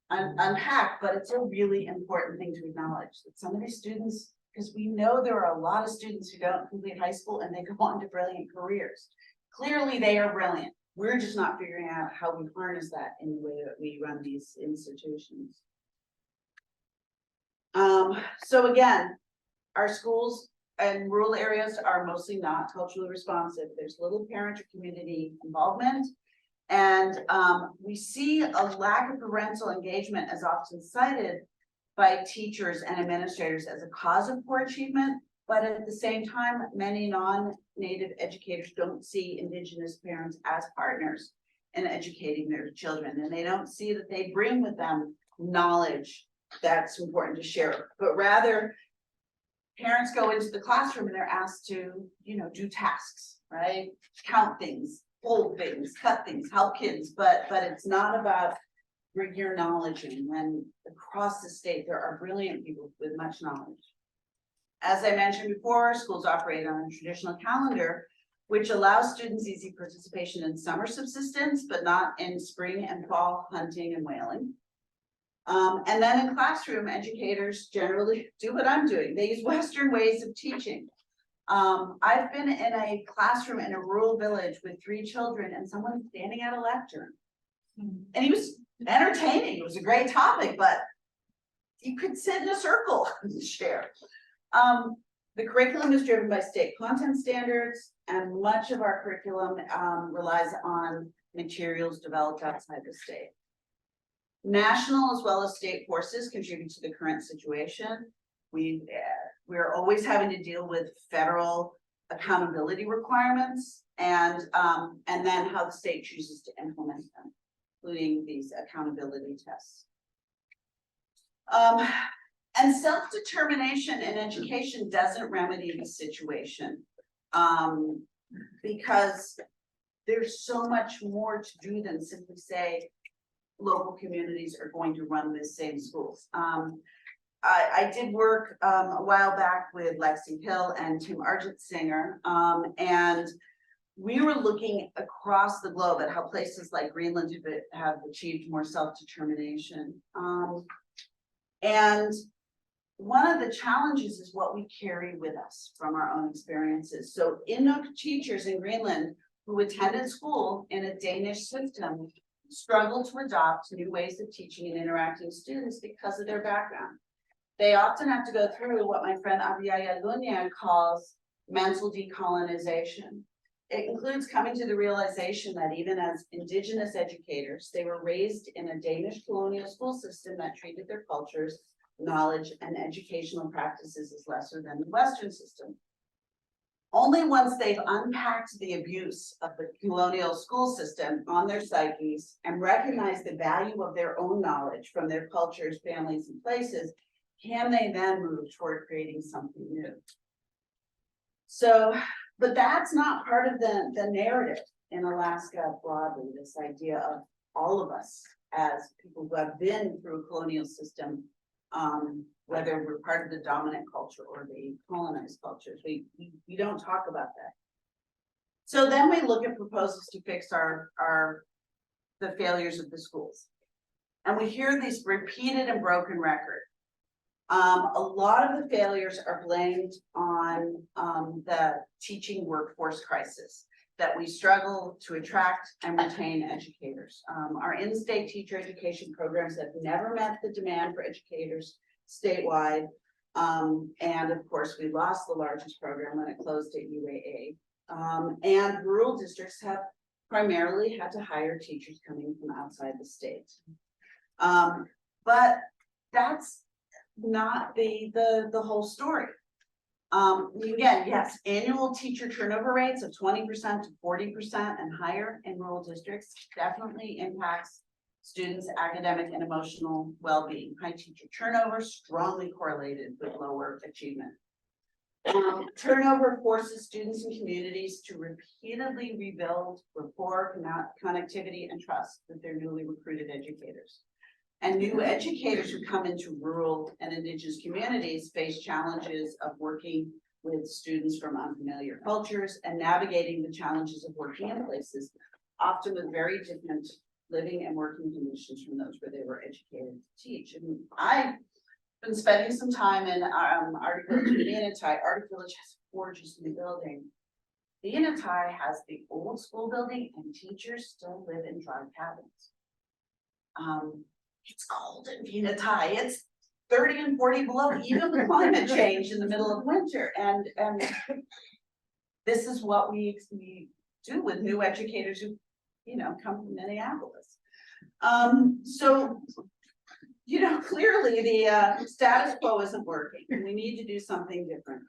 unpack, but it's a really important thing to acknowledge that some of these students, because we know there are a lot of students who don't complete high school and they go on to brilliant careers. Clearly they are brilliant. We're just not figuring out how we harness that in the way that we run these institutions. So again, our schools and rural areas are mostly not culturally responsive. There's little parent or community involvement. And we see a lack of parental engagement as often cited by teachers and administrators as a cause of poor achievement. But at the same time, many non-Native educators don't see Indigenous parents as partners in educating their children. And they don't see that they bring with them knowledge that's important to share, but rather parents go into the classroom and they're asked to, do tasks, right? Count things, fold things, cut things, help kids, but it's not about bring your knowledge in. When across the state there are brilliant people with much knowledge. As I mentioned before, schools operate on a traditional calendar, which allows students easy participation in summer subsistence, but not in spring and fall hunting and whaling. And then in classroom, educators generally do what I'm doing. They use Western ways of teaching. I've been in a classroom in a rural village with 3 children and someone standing at a lectern. And he was entertaining. It was a great topic, but you could sit in a circle and share. The curriculum is driven by state content standards, and much of our curriculum relies on materials developed outside the state. National as well as state forces contribute to the current situation. We're always having to deal with federal accountability requirements and then how the state chooses to implement them, including these accountability tests. And self-determination in education doesn't remedy the situation because there's so much more to do than simply say local communities are going to run the same schools. I did work a while back with Lexi Hill and Tim Argentsinger, and we were looking across the globe at how places like Greenland have achieved more self-determination. And one of the challenges is what we carry with us from our own experiences. So Inuk teachers in Greenland who attended school in a Danish system struggle to adopt new ways of teaching and interacting with students because of their background. They often have to go through what my friend Abiyaya Lunya calls mental decolonization. It includes coming to the realization that even as Indigenous educators, they were raised in a Danish colonial school system that treated their cultures, knowledge, and educational practices as lesser than the Western system. Only once they've unpacked the abuse of the colonial school system on their psyches and recognized the value of their own knowledge from their cultures, families, and places, can they then move toward creating something new. So, but that's not part of the narrative in Alaska broadly, this idea of all of us as people who have been through a colonial system, whether we're part of the dominant culture or the colonized cultures. We don't talk about that. So then we look at proposals to fix the failures of the schools. And we hear this repeated and broken record. A lot of the failures are blamed on the teaching workforce crisis, that we struggle to attract and retain educators. Our in-state teacher education programs have never met the demand for educators statewide. And of course, we lost the largest program when it closed at UAA. And rural districts have primarily had to hire teachers coming from outside the state. But that's not the whole story. Again, yes, annual teacher turnover rates of 20% to 40% and higher in rural districts definitely impacts students' academic and emotional well-being. High teacher turnover strongly correlated with lower achievement. Turnover forces students and communities to repeatedly rebuild rapport, connectivity, and trust with their newly recruited educators. And new educators who come into rural and Indigenous communities face challenges of working with students from unfamiliar cultures and navigating the challenges of working in places, often with very different living and working conditions from those where they were educated to teach. And I've been spending some time in Arctic Village and Inutai. Arctic Village has a gorgeous new building. The Inutai has the old school building and teachers still live in dry cabins. It's cold in Inutai. It's 30 and 40 below, even with climate change in the middle of winter. And this is what we do with new educators who, come from Minneapolis. So, clearly the status quo isn't working, and we need to do something different.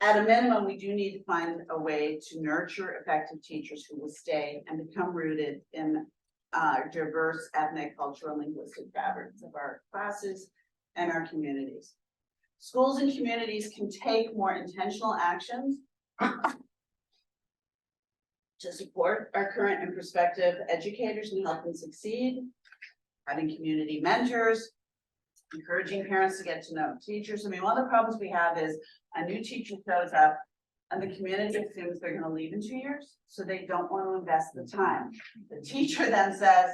At a minimum, we do need to find a way to nurture effective teachers who will stay and become rooted in diverse ethnic, cultural, and linguistic fabrics of our classes and our communities. Schools and communities can take more intentional actions to support our current and prospective educators and help them succeed, having community mentors, encouraging parents to get to know teachers. I mean, one of the problems we have is a new teacher shows up and the community assumes they're gonna leave in 2 years, so they don't want to invest the time. The teacher then says,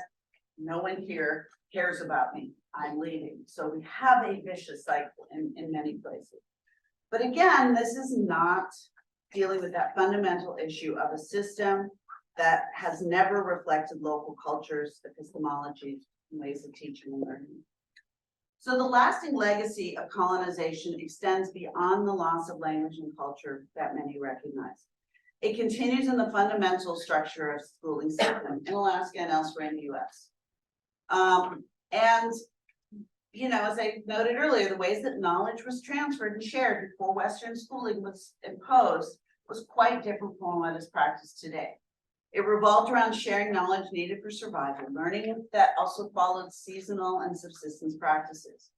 no one here cares about me, I'm leaving. So we have a vicious cycle in many places. But again, this is not dealing with that fundamental issue of a system that has never reflected local cultures, epistemologies, and ways of teaching and learning. So the lasting legacy of colonization extends beyond the loss of language and culture that many recognize. It continues in the fundamental structure of schooling system in Alaska and elsewhere in the US. And, you know, as I noted earlier, the ways that knowledge was transferred and shared before Western schooling was imposed was quite different from what is practiced today. It revolved around sharing knowledge needed for survival, learning that also followed seasonal and subsistence practices.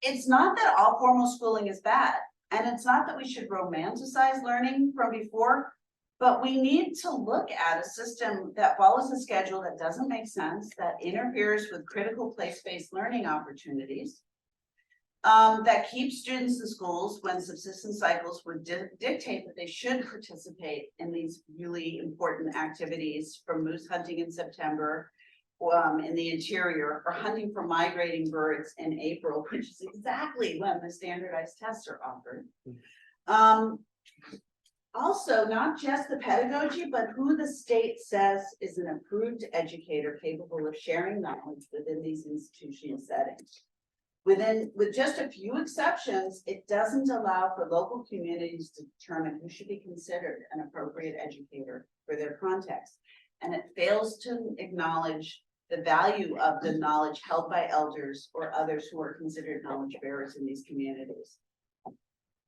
It's not that all formal schooling is bad, and it's not that we should romanticize learning from before, but we need to look at a system that follows a schedule that doesn't make sense, that interferes with critical place-based learning opportunities, that keeps students in schools when subsistence cycles would dictate that they should participate in these really important activities, from moose hunting in September in the interior, or hunting for migrating birds in April, which is exactly when the standardized tests are offered. Also, not just the pedagogy, but who the state says is an approved educator capable of sharing knowledge within these institutional settings. With just a few exceptions, it doesn't allow for local communities to determine who should be considered an appropriate educator for their context. And it fails to acknowledge the value of the knowledge held by elders or others who are considered knowledge bearers in these communities.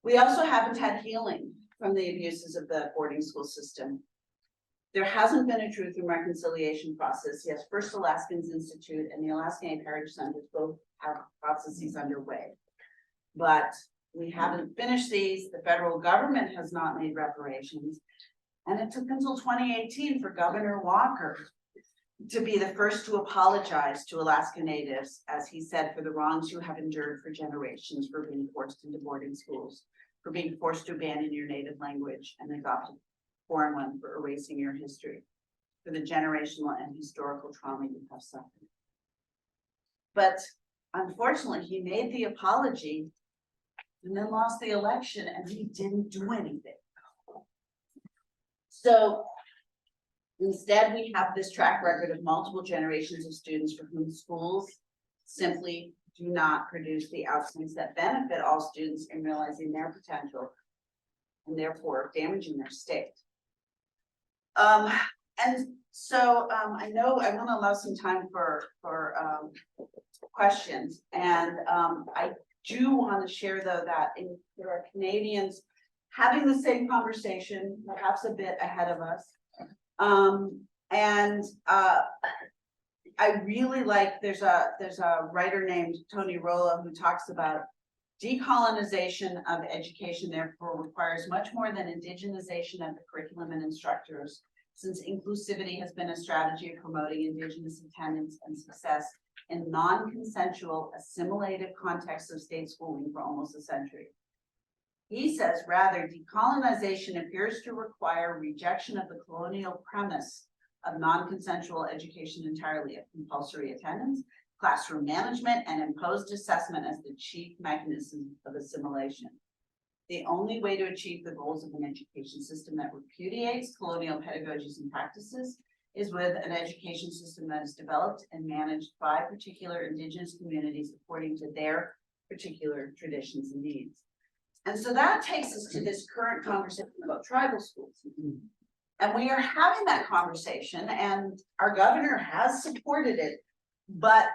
We also haven't had healing from the abuses of the boarding school system. There hasn't been a truth and reconciliation process. Yes, First Alaskans Institute and the Alaskan Heritage Centers both have processes underway, but we haven't finished these. The federal government has not made reparations, and it took until 2018 for Governor Walker to be the first to apologize to Alaska Natives, as he said, for the wrongs you have endured for generations, for being forced into boarding schools, for being forced to abandon your native language and adopt a foreign one, for erasing your history, for the generational and historical trauma you have suffered. But unfortunately, he made the apology and then lost the election, and he didn't do anything. So instead, we have this track record of multiple generations of students for whom schools simply do not produce the outcomes that benefit all students in realizing their potential and therefore damaging their state. And so I know I want to allow some time for questions, and I do want to share, though, that there are Canadians having the same conversation, perhaps a bit ahead of us. I really like, there's a writer named Tony Rolla who talks about decolonization of education therefore requires much more than indigenization of the curriculum and instructors, since inclusivity has been a strategy of promoting Indigenous attendance and success in non-consensual assimilative contexts of state schooling for almost a century. He says, rather, decolonization appears to require rejection of the colonial premise of non-consensual education entirely, of compulsory attendance, classroom management, and imposed assessment as the chief mechanism of assimilation. The only way to achieve the goals of an education system that repudiates colonial pedagogies and practices is with an education system that is developed and managed by particular Indigenous communities according to their particular traditions and needs. And so that takes us to this current conversation about tribal schools. And we are having that conversation, and our governor has supported it, but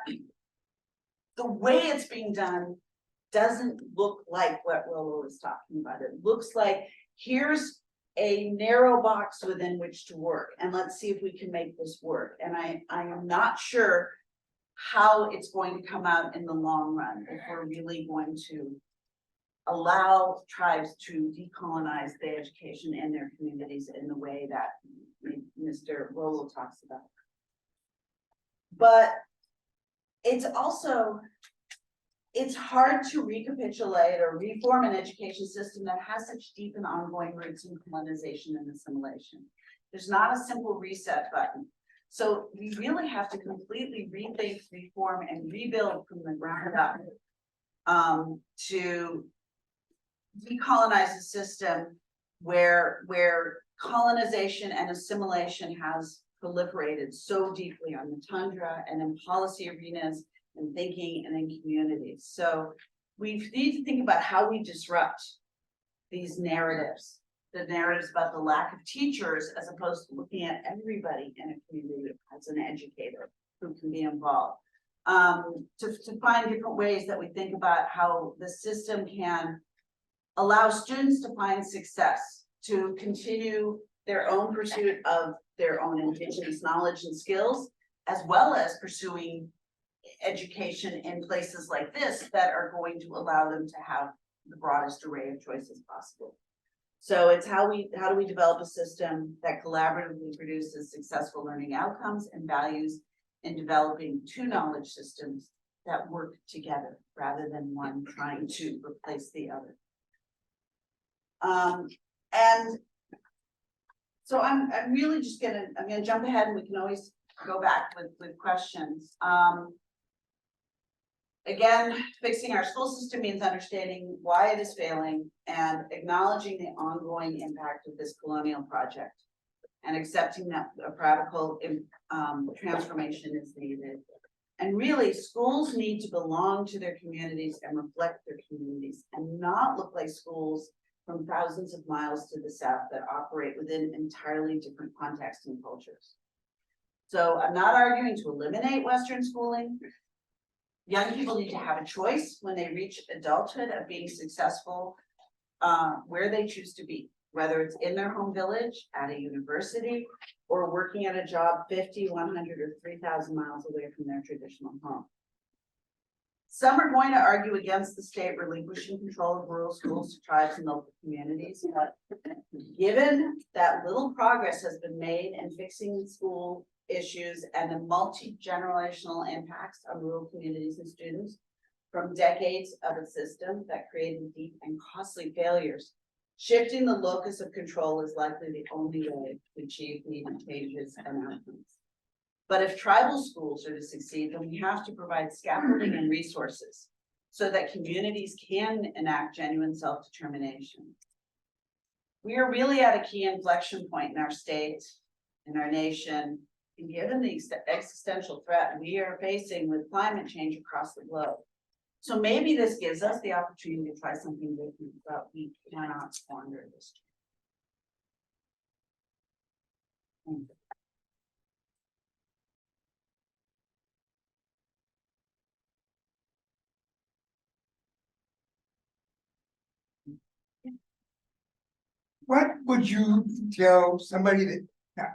the way it's being done doesn't look like what Rollo is talking about. It looks like here's a narrow box within which to work, and let's see if we can make this work. And I am not sure how it's going to come out in the long run, if we're really going to allow tribes to decolonize the education in their communities in the way that Mr. Rollo talks about. But it's also it's hard to recapitulate or reform an education system that has such deep and ongoing roots in colonization and assimilation. There's not a simple reset button. So we really have to completely rethink, reform, and rebuild from the ground up to decolonize a system where colonization and assimilation has proliferated so deeply on the tundra and in policy arenas and thinking and in communities. So we need to think about how we disrupt these narratives, the narratives about the lack of teachers, as opposed to looking at everybody in a community as an educator who can be involved. To find different ways that we think about how the system can allow students to find success, to continue their own pursuit of their own Indigenous knowledge and skills, as well as pursuing education in places like this that are going to allow them to have the broadest array of choices possible. So it's how do we develop a system that collaboratively produces successful learning outcomes and values in developing two knowledge systems that work together rather than one trying to replace the other. And so I'm really just I'm gonna jump ahead, and we can always go back with questions. Again, fixing our school system means understanding why it is failing and acknowledging the ongoing impact of this colonial project and accepting that a radical transformation is needed. And really, schools need to belong to their communities and reflect their communities and not look like schools from thousands of miles to the south that operate within entirely different contexts and cultures. So I'm not arguing to eliminate Western schooling. Young people need to have a choice when they reach adulthood of being successful where they choose to be, whether it's in their home village, at a university, or working at a job 50, 100, or 3,000 miles away from their traditional home. Some are going to argue against the state relinquishing control of rural schools to tribes and local communities, but given that little progress has been made in fixing school issues and the multi-generational impacts on rural communities and students from decades of a system that created deep and costly failures, shifting the locus of control is likely the only way to achieve needed changes and outcomes. But if tribal schools are to succeed, then we have to provide scaffolding and resources so that communities can enact genuine self-determination. We are really at a key inflection point in our state, in our nation, and given the existential threat we are facing with climate change across the globe. So maybe this gives us the opportunity to try something different, but we cannot squander this chance. What would you tell somebody that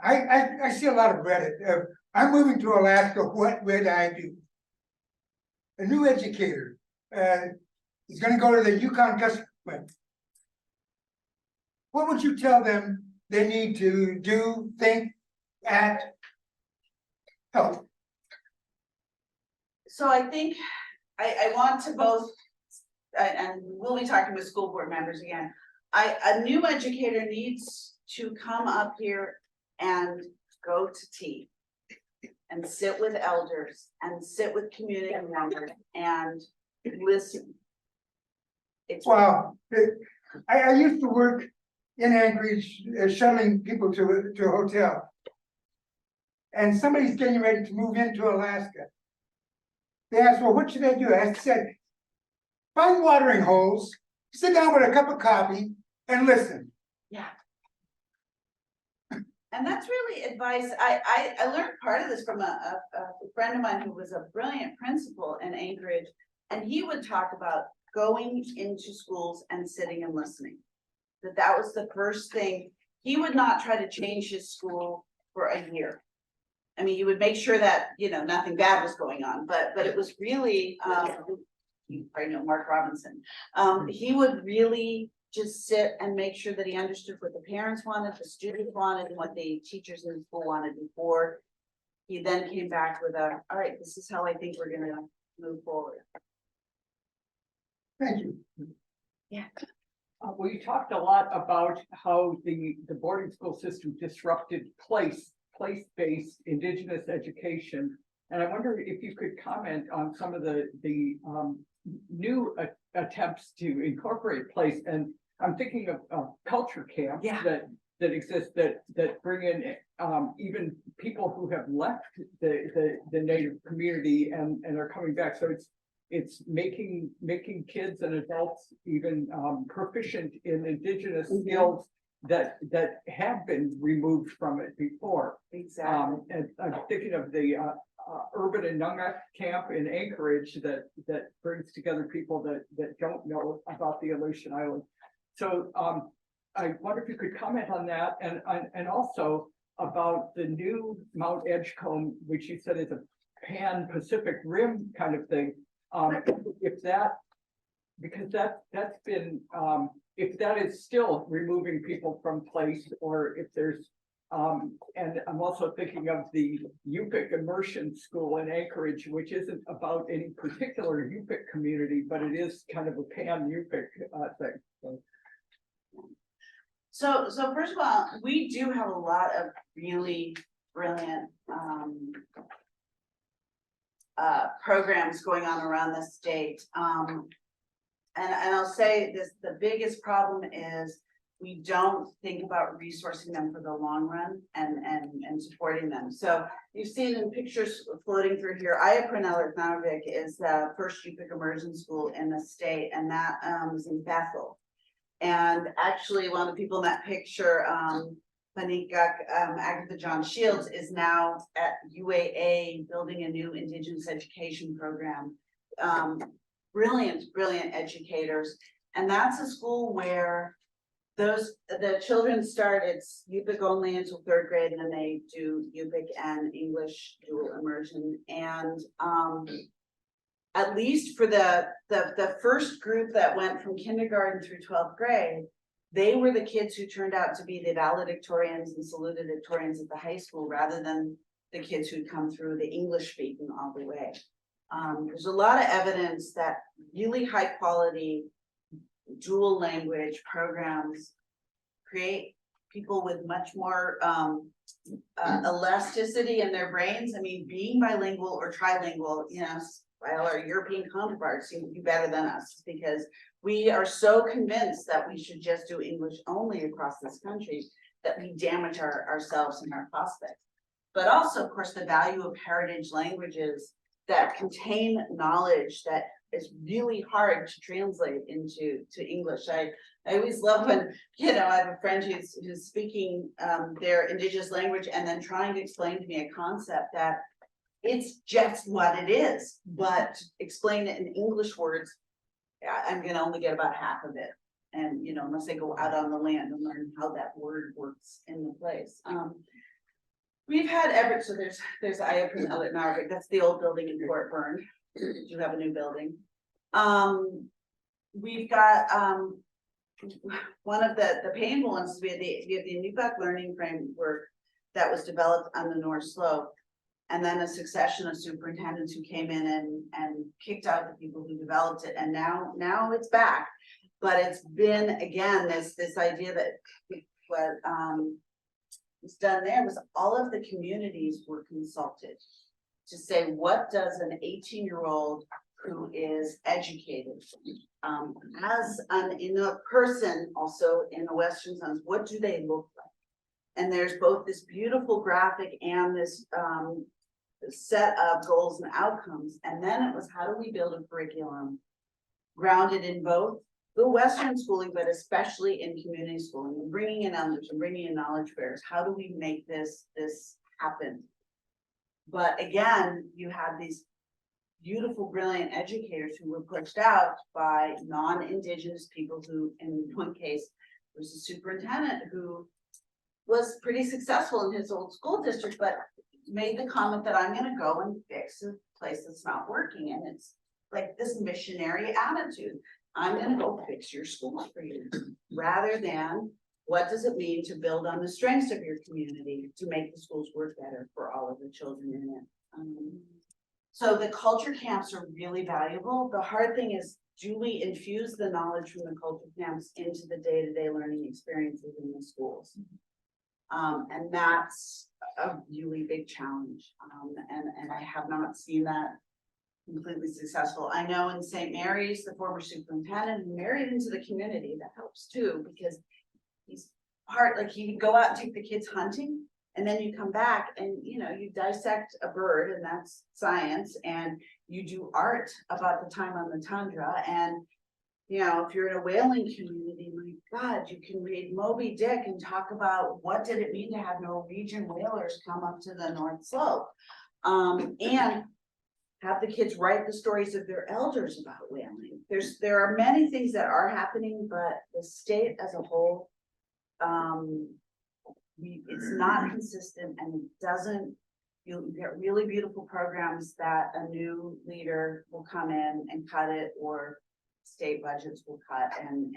I see a lot of Reddit. I'm moving to Alaska. What would I do? A new educator is going to go to the Yukon Customs. What would you tell them they need to do, think, act, help? So I think I want to both, and we'll be talking with school board members again. A new educator needs to come up here and go to tea and sit with elders and sit with community members and listen. Wow. I used to work in Anchorage shuttling people to a hotel. And somebody's getting ready to move into Alaska. They asked, well, what should I do? I said, find watering holes, sit down with a cup of coffee, and listen. Yeah. And that's really advice. I learned part of this from a friend of mine who was a brilliant principal in Anchorage, and he would talk about going into schools and sitting and listening. That was the first thing. He would not try to change his school for a year. I mean, he would make sure that, you know, nothing bad was going on, but it was really, you probably know Mark Robinson. He would really just sit and make sure that he understood what the parents wanted, the students wanted, and what the teachers in the school wanted before he then came back with all right, this is how I think we're gonna move forward. Thank you. We talked a lot about how the boarding school system disrupted place-based Indigenous education. And I wonder if you could comment on some of the new attempts to incorporate place. And I'm thinking of culture camps Yeah. that exist that bring in even people who have left the native community and are coming back. So it's making kids and adults even proficient in Indigenous skills that have been removed from it before. Exactly. And I'm thinking of the Urban and Nunga camp in Anchorage that brings together people that don't know about the Aleutian Island. So I wonder if you could comment on that and also about the new Mount Edgecombe, which you said is a Pan-Pacific Rim kind of thing. If that, because that's been, if that is still removing people from place, or if there's, and I'm also thinking of the Yupik Immersion School in Anchorage, which isn't about any particular Yupik community, but it is kind of a pan-Yupik thing. So first of all, we do have a lot of really brilliant programs going on around the state. And I'll say this, the biggest problem is we don't think about resourcing them for the long run and supporting them. So you've seen in pictures floating through here, Ayapranalartnavik is the first Yupik immersion school in the state, and that is in Bethel. And actually one of the people in that picture, Panikak Agatha John Shields, is now at UAA building a new Indigenous education program. Brilliant educators. And that's a school where the children start, it's Yupik only until 3rd grade, and then they do Yupik and English dual immersion. And at least for the first group that went from kindergarten through 12th grade, they were the kids who turned out to be the valedictorians and salutatorians at the high school, rather than the kids who'd come through the English speaking all the way. There's a lot of evidence that really high quality dual language programs create people with much more elasticity in their brains. I mean, being bilingual or trilingual, you know, while our European counterparts seem to be better than us, because we are so convinced that we should just do English only across this country that we damage ourselves and our prospects. But also, of course, the value of heritage languages that contain knowledge that is really hard to translate into English. I always love when, you know, I have a friend who's speaking their Indigenous language and then trying to explain to me a concept that it's just what it is, but explain it in English words, I'm gonna only get about half of it. And, you know, unless I go out on the land and learn how that word works in the place. We've had so there's Ayapranalartnavik, that's the old building in Fort Byrne. You have a new building. We've got one of the painful ones is we have the Newbuck learning framework that was developed on the North Slope. And then a succession of superintendents who came in and kicked out the people who developed it, and now it's back. But it's been, again, this idea that what was done there was all of the communities were consulted to say, what does an 18-year-old who is educated as in a person also in the Western Sons, what do they look like? And there's both this beautiful graphic and this set of goals and outcomes. And then it was, how do we build a curriculum grounded in both the Western schooling, but especially in community schooling, and bringing in elders and bringing in knowledge bearers. How do we make this happen? But again, you have these beautiful, brilliant educators who were pushed out by non-Indigenous people who, in one case, was a superintendent who was pretty successful in his old school district, but made the comment that I'm gonna go and fix a place that's not working. And it's like this missionary attitude. I'm gonna go fix your schools for you, rather than what does it mean to build on the strengths of your community to make the schools work better for all of the children in it. So the culture camps are really valuable. The hard thing is do we infuse the knowledge from the culture camps into the day-to-day learning experiences in the schools? And that's a really big challenge. And I have not seen that completely successful. I know in St. Mary's, the former superintendent married into the community. That helps too, because he's like he can go out and take the kids hunting, and then you come back and, you know, you dissect a bird, and that's science, and you do art about the time on the tundra. And, you know, if you're in a whaling community, my God, you can read Moby Dick and talk about what did it mean to have Norwegian whalers come up to the North Slope. And have the kids write the stories of their elders about whaling. There are many things that are happening, but the state as a whole, it's not consistent, and it doesn't. You'll get really beautiful programs that a new leader will come in and cut it, or state budgets will cut, and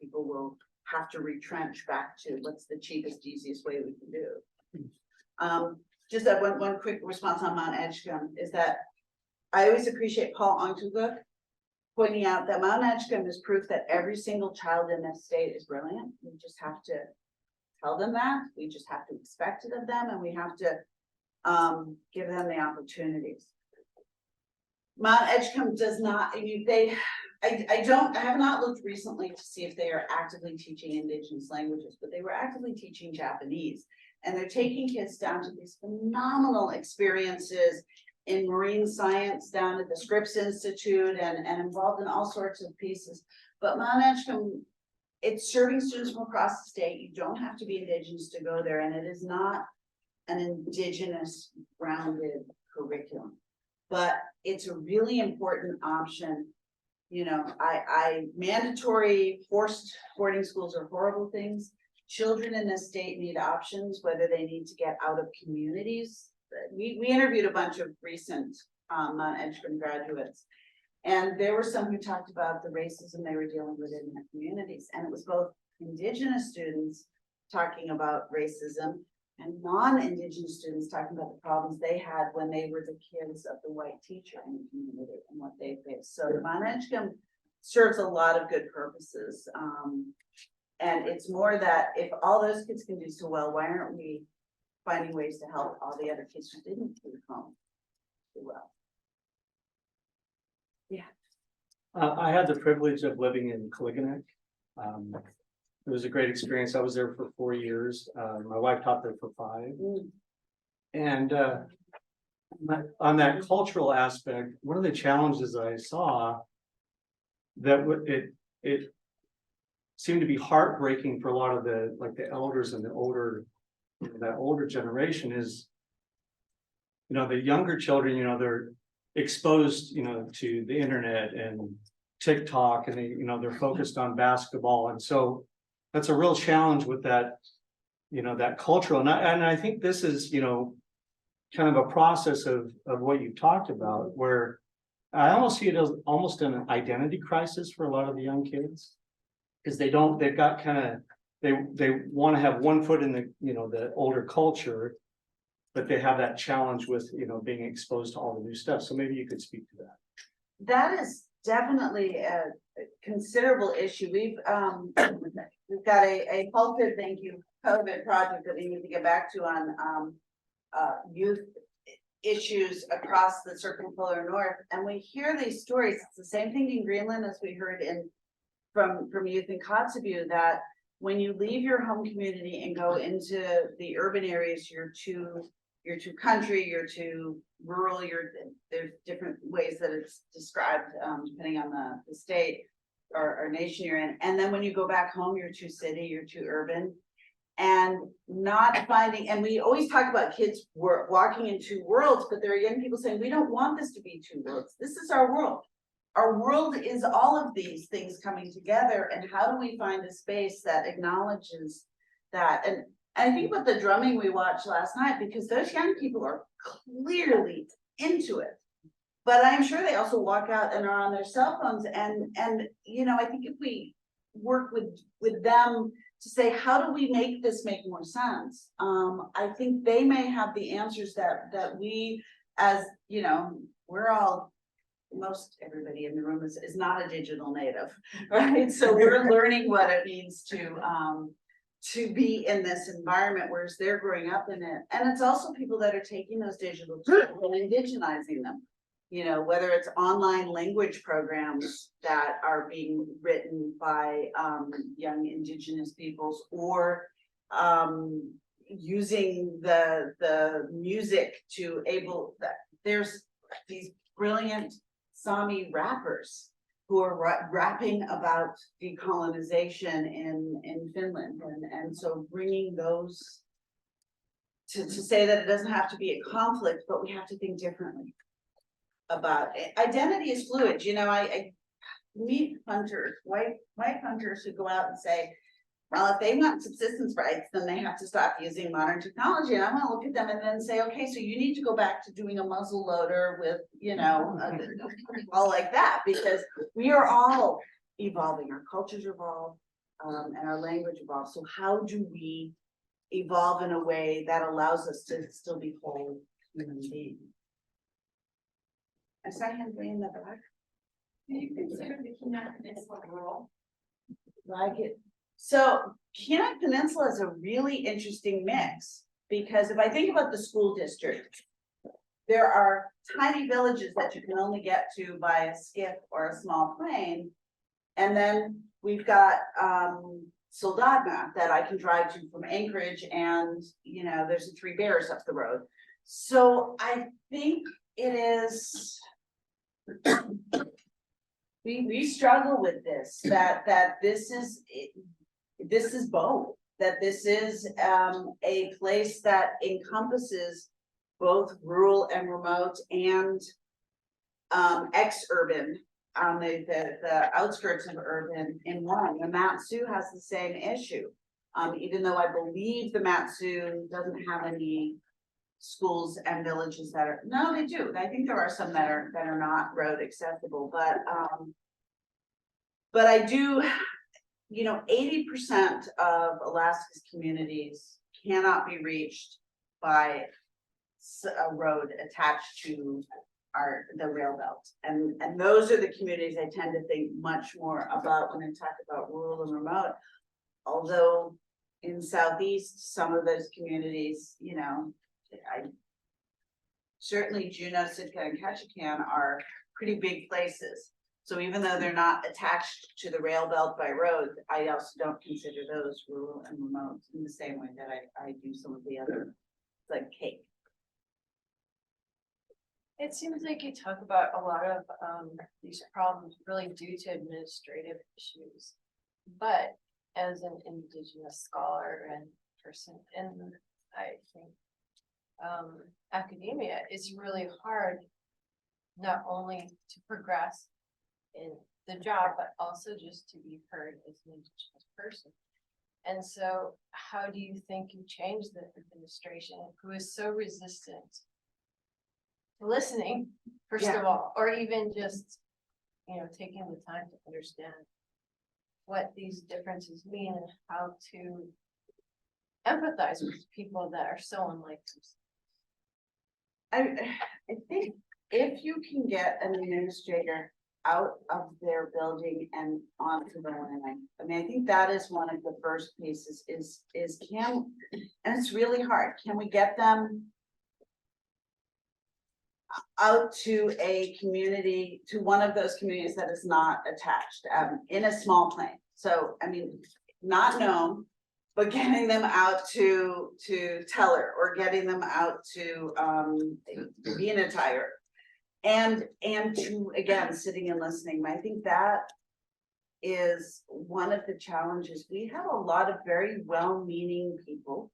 people will have to retrench back to what's the cheapest, easiest way we can do. Just that one quick response on Mount Edgecombe is that I always appreciate Paul Ontuga pointing out that Mount Edgecombe is proof that every single child in this state is brilliant. We just have to tell them that. We just have to expect it of them, and we have to give them the opportunities. Mount Edgecombe does not, I have not looked recently to see if they are actively teaching Indigenous languages, but they were actively teaching Japanese. And they're taking kids down to these phenomenal experiences in marine science down at the Scripps Institute, and involved in all sorts of pieces. But Mount Edgecombe, it's serving students from across the state. You don't have to be Indigenous to go there, and it is not an Indigenous grounded curriculum, but it's a really important option. You know, mandatory forced boarding schools are horrible things. Children in this state need options, whether they need to get out of communities. We interviewed a bunch of recent Mount Edgecombe graduates, and there were some who talked about the racism they were dealing with in their communities, and it was both Indigenous students talking about racism and non-Indigenous students talking about the problems they had when they were the kids of the white teacher in the community and what they faced. So Mount Edgecombe serves a lot of good purposes, and it's more that if all those kids can do so well, why aren't we finding ways to help all the other kids who didn't do home do well? Yeah. I had the privilege of living in Koliganek. It was a great experience. I was there for 4 years. My wife taught there for 5. And on that cultural aspect, one of the challenges I saw that it seemed to be heartbreaking for a lot of the elders and the older generation is, the younger children, they're exposed, to the internet and TikTok, and they're focused on basketball. And so that's a real challenge with that, that cultural. And I think this is, kind of a process of what you talked about, where I almost see it as almost an identity crisis for a lot of the young kids, because they've got kind of, they want to have one foot in the, the older culture, but they have that challenge with, being exposed to all the new stuff. So maybe you could speak to that. That is definitely a considerable issue. We've got a halted, thank you, COVID project that we need to get back to on youth issues across the circumpolar north, and we hear these stories. It's the same thing in Greenland as we heard from youth in Kotzebue, that when you leave your home community and go into the urban areas, you're too country, you're too rural, there's different ways that it's described depending on the state or nation you're in. And then when you go back home, you're too city, you're too urban, and not finding, and we always talk about kids walking in two worlds, but there are young people saying, we don't want this to be two worlds. This is our world. Our world is all of these things coming together, and how do we find a space that acknowledges that? And I think about the drumming we watched last night, because those young people are clearly into it. But I'm sure they also walk out and are on their cell phones, and I think if we work with them to say, how do we make this make more sense? I think they may have the answers that we, as we're all most everybody in the room is not a digital native, right? So we're learning what it means to be in this environment, whereas they're growing up in it. And it's also people that are taking those digital tools and indigenizing them. You know, whether it's online language programs that are being written by young Indigenous peoples, or using the music to able that there's these brilliant Sami rappers who are rapping about decolonization in Finland, and so bringing those to say that it doesn't have to be a conflict, but we have to think differently about it. Identity is fluid. You know, I meet hunters, white hunters who go out and say, well, if they want subsistence rights, then they have to stop using modern technology. And I want to look at them and then say, okay, so you need to go back to doing a muzzle loader with, you know, all like that, because we are all evolving. Our cultures evolve, and our language evolves. So how do we evolve in a way that allows us to still be whole human beings? I saw him in the back. Do you consider the Keynote Peninsula rural? Like it. So Keynote Peninsula is a really interesting mix, because if I think about the school district, there are tiny villages that you can only get to by a skiff or a small plane. And then we've got Soldotna that I can drive to from Anchorage, and you know, there's the Three Bears up the road. So I think it is we struggle with this, that this is both, that this is a place that encompasses both rural and remote and ex-urban, on the outskirts of urban in one. The Matsu has the same issue, even though I believe the Matsu doesn't have any schools and villages that are, no, they do. I think there are some that are not road accessible, but I do, you know, 80% of Alaska's communities cannot be reached by a road attached to the rail belt. And those are the communities I tend to think much more about when I talk about rural and remote. Although in Southeast, some of those communities, you know, certainly Juneau, Sitka, and Ketchikan are pretty big places. So even though they're not attached to the rail belt by road, I also don't consider those rural and remote in the same way that I do some of the other, like Cape. It seems like you talk about a lot of these problems really due to administrative issues. But as an Indigenous scholar and person, and I think academia is really hard not only to progress in the job, but also just to be heard as an Indigenous person. And so how do you think you change the administration who is so resistant to listening, first of all, or even just, you know, taking the time to understand what these differences mean and how to empathize with people that are so unlike themselves? I think if you can get an administrator out of their building and onto the land, I mean, I think that is one of the first pieces is can, and it's really hard, can we get them out to a community, to one of those communities that is not attached, in a small plane? So, I mean, not known, but getting them out to Teller, or getting them out to Venatire, and to, again, sitting and listening. I think that is one of the challenges. We have a lot of very well-meaning people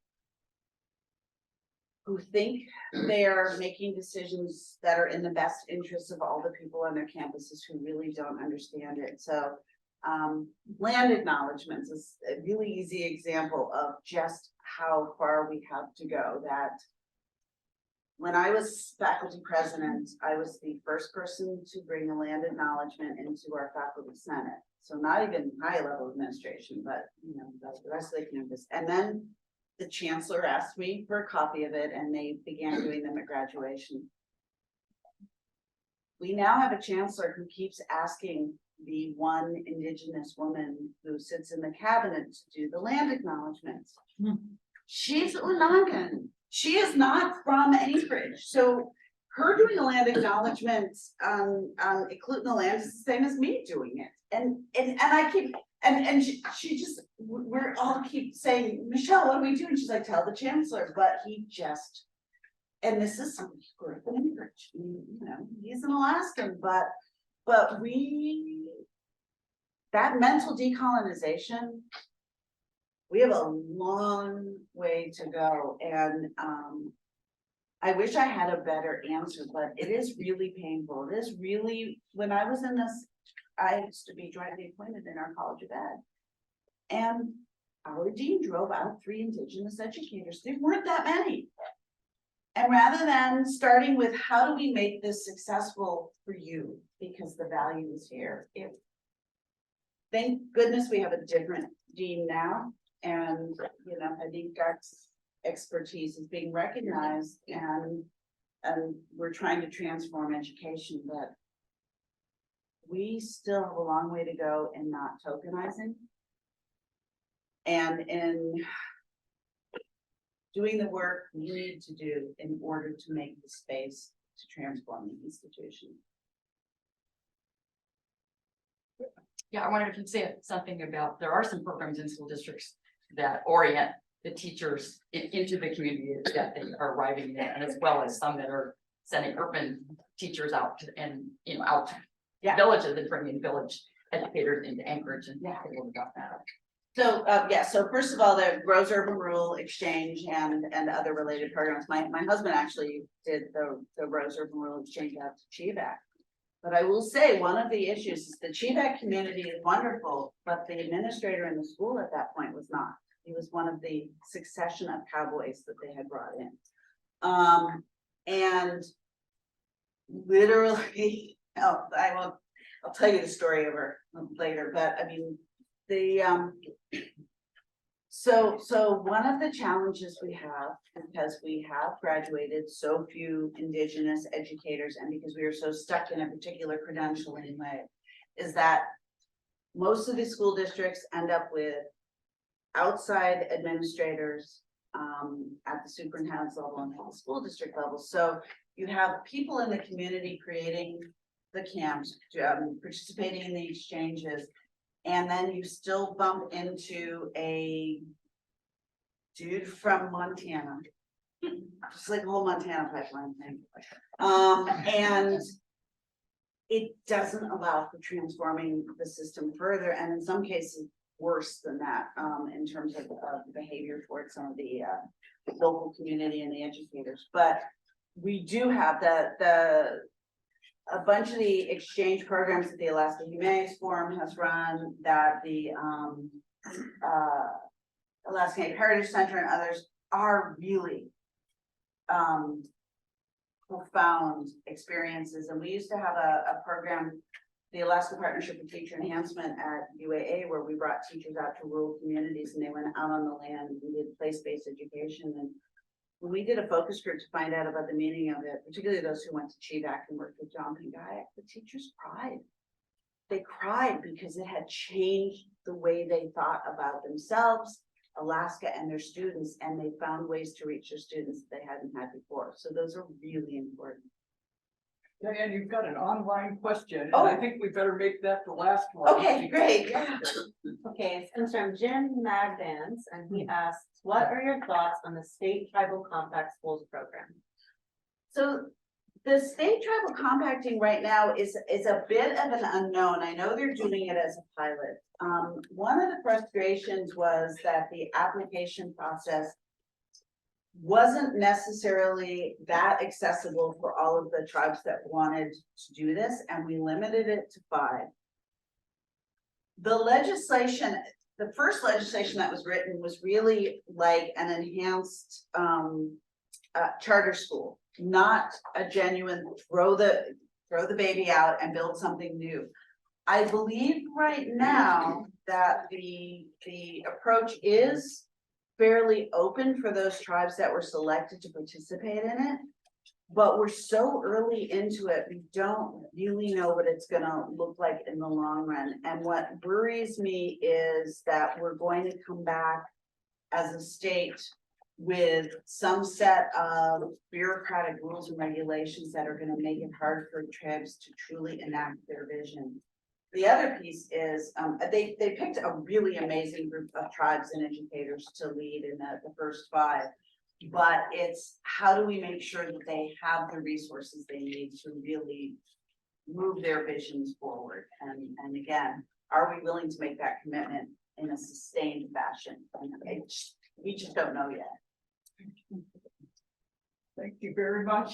who think they are making decisions that are in the best interests of all the people on their campuses who really don't understand it. So land acknowledgements is a really easy example of just how far we have to go. That when I was faculty president, I was the first person to bring a land acknowledgement into our faculty senate. So not even high level administration, but you know, the rest of the campus. And then the chancellor asked me for a copy of it, and they began doing them at graduation. we now have a chancellor who keeps asking the one Indigenous woman who sits in the cabinet to do the land acknowledgements. She's Unagan. She is not from Anchorage, so her doing a land acknowledgement including the land is the same as me doing it. And I keep, and she just, we're all keep saying, Michelle, what do we do? And she's like, tell the chancellor, but he just, and this is somebody who grew up in Anchorage, you know, he's an Alaskan, but that mental decolonization, we have a long way to go, and I wish I had a better answer, but it is really painful. It is really, when I was in this, I used to be jointly appointed in our College of Ed. And our dean drove out 3 Indigenous educators. There weren't that many. And rather than starting with how do we make this successful for you, because the value is here. Thank goodness we have a different dean now. And, you know, I think Garth's expertise is being recognized, and we're trying to transform education, but we still have a long way to go in not tokenizing and in doing the work we need to do in order to make the space to transform the institution. Yeah, I wondered if you'd say something about, there are some programs in school districts that orient the teachers into the community that they are arriving in, and as well as some that are sending urban teachers out to, and, you know, out to villages and bringing village educators into Anchorage, and yeah, we got that. So, so first of all, the Rose Urban Rural Exchange and other related programs. My husband actually did the Rose Urban Rural Exchange out to Cheevac. But I will say, one of the issues is the Cheevac community is wonderful, but the administrator in the school at that point was not. He was one of the succession of cowboys that they had brought in. And literally, I'll tell you the story over later, but I mean, so one of the challenges we have, because we have graduated so few Indigenous educators, and because we are so stuck in a particular credentialing way, is that most of the school districts end up with outside administrators at the superintendent's level and at the school district level. So you have people in the community creating the camps, participating in the exchanges, and then you still bump into a dude from Montana, just like the whole Montana pipeline thing. And it doesn't allow for transforming the system further, and in some cases worse than that, in terms of behavior towards some of the local community and the educators. But we do have a bunch of the exchange programs that the Alaska Humanities Forum has run, that the Alaska Native Heritage Center and others are really profound experiences. And we used to have a program, the Alaska Partnership for Teacher Enhancement at UAA, where we brought teachers out to rural communities and they went out on the land and we did place-based education. And when we did a focus group to find out about the meaning of it, particularly those who went to Cheevac and worked with John Pingaiak, the teachers cried. They cried because it had changed the way they thought about themselves, Alaska, and their students, and they found ways to reach their students that they hadn't had before. So those are really important. Diane, you've got an online question, and I think we better make that the last one. Okay, great. Okay, it comes from Jim Magdans, and he asks, what are your thoughts on the state tribal compact schools program? So the state tribal compacting right now is a bit of an unknown. I know they're doing it as a pilot. One of the frustrations was that the application process wasn't necessarily that accessible for all of the tribes that wanted to do this, and we limited it to 5. The legislation, the first legislation that was written was really like an enhanced charter school, not a genuine throw the baby out and build something new. I believe right now that the approach is fairly open for those tribes that were selected to participate in it. But we're so early into it, we don't really know what it's gonna look like in the long run. And what worries me is that we're going to come back as a state with some set of bureaucratic rules and regulations that are gonna make it hard for tribes to truly enact their vision. The other piece is, they picked a really amazing group of tribes and educators to lead in the first 5. But it's how do we make sure that they have the resources they need to really move their visions forward? And again, are we willing to make that commitment in a sustained fashion? And we just don't know yet. Thank you very much.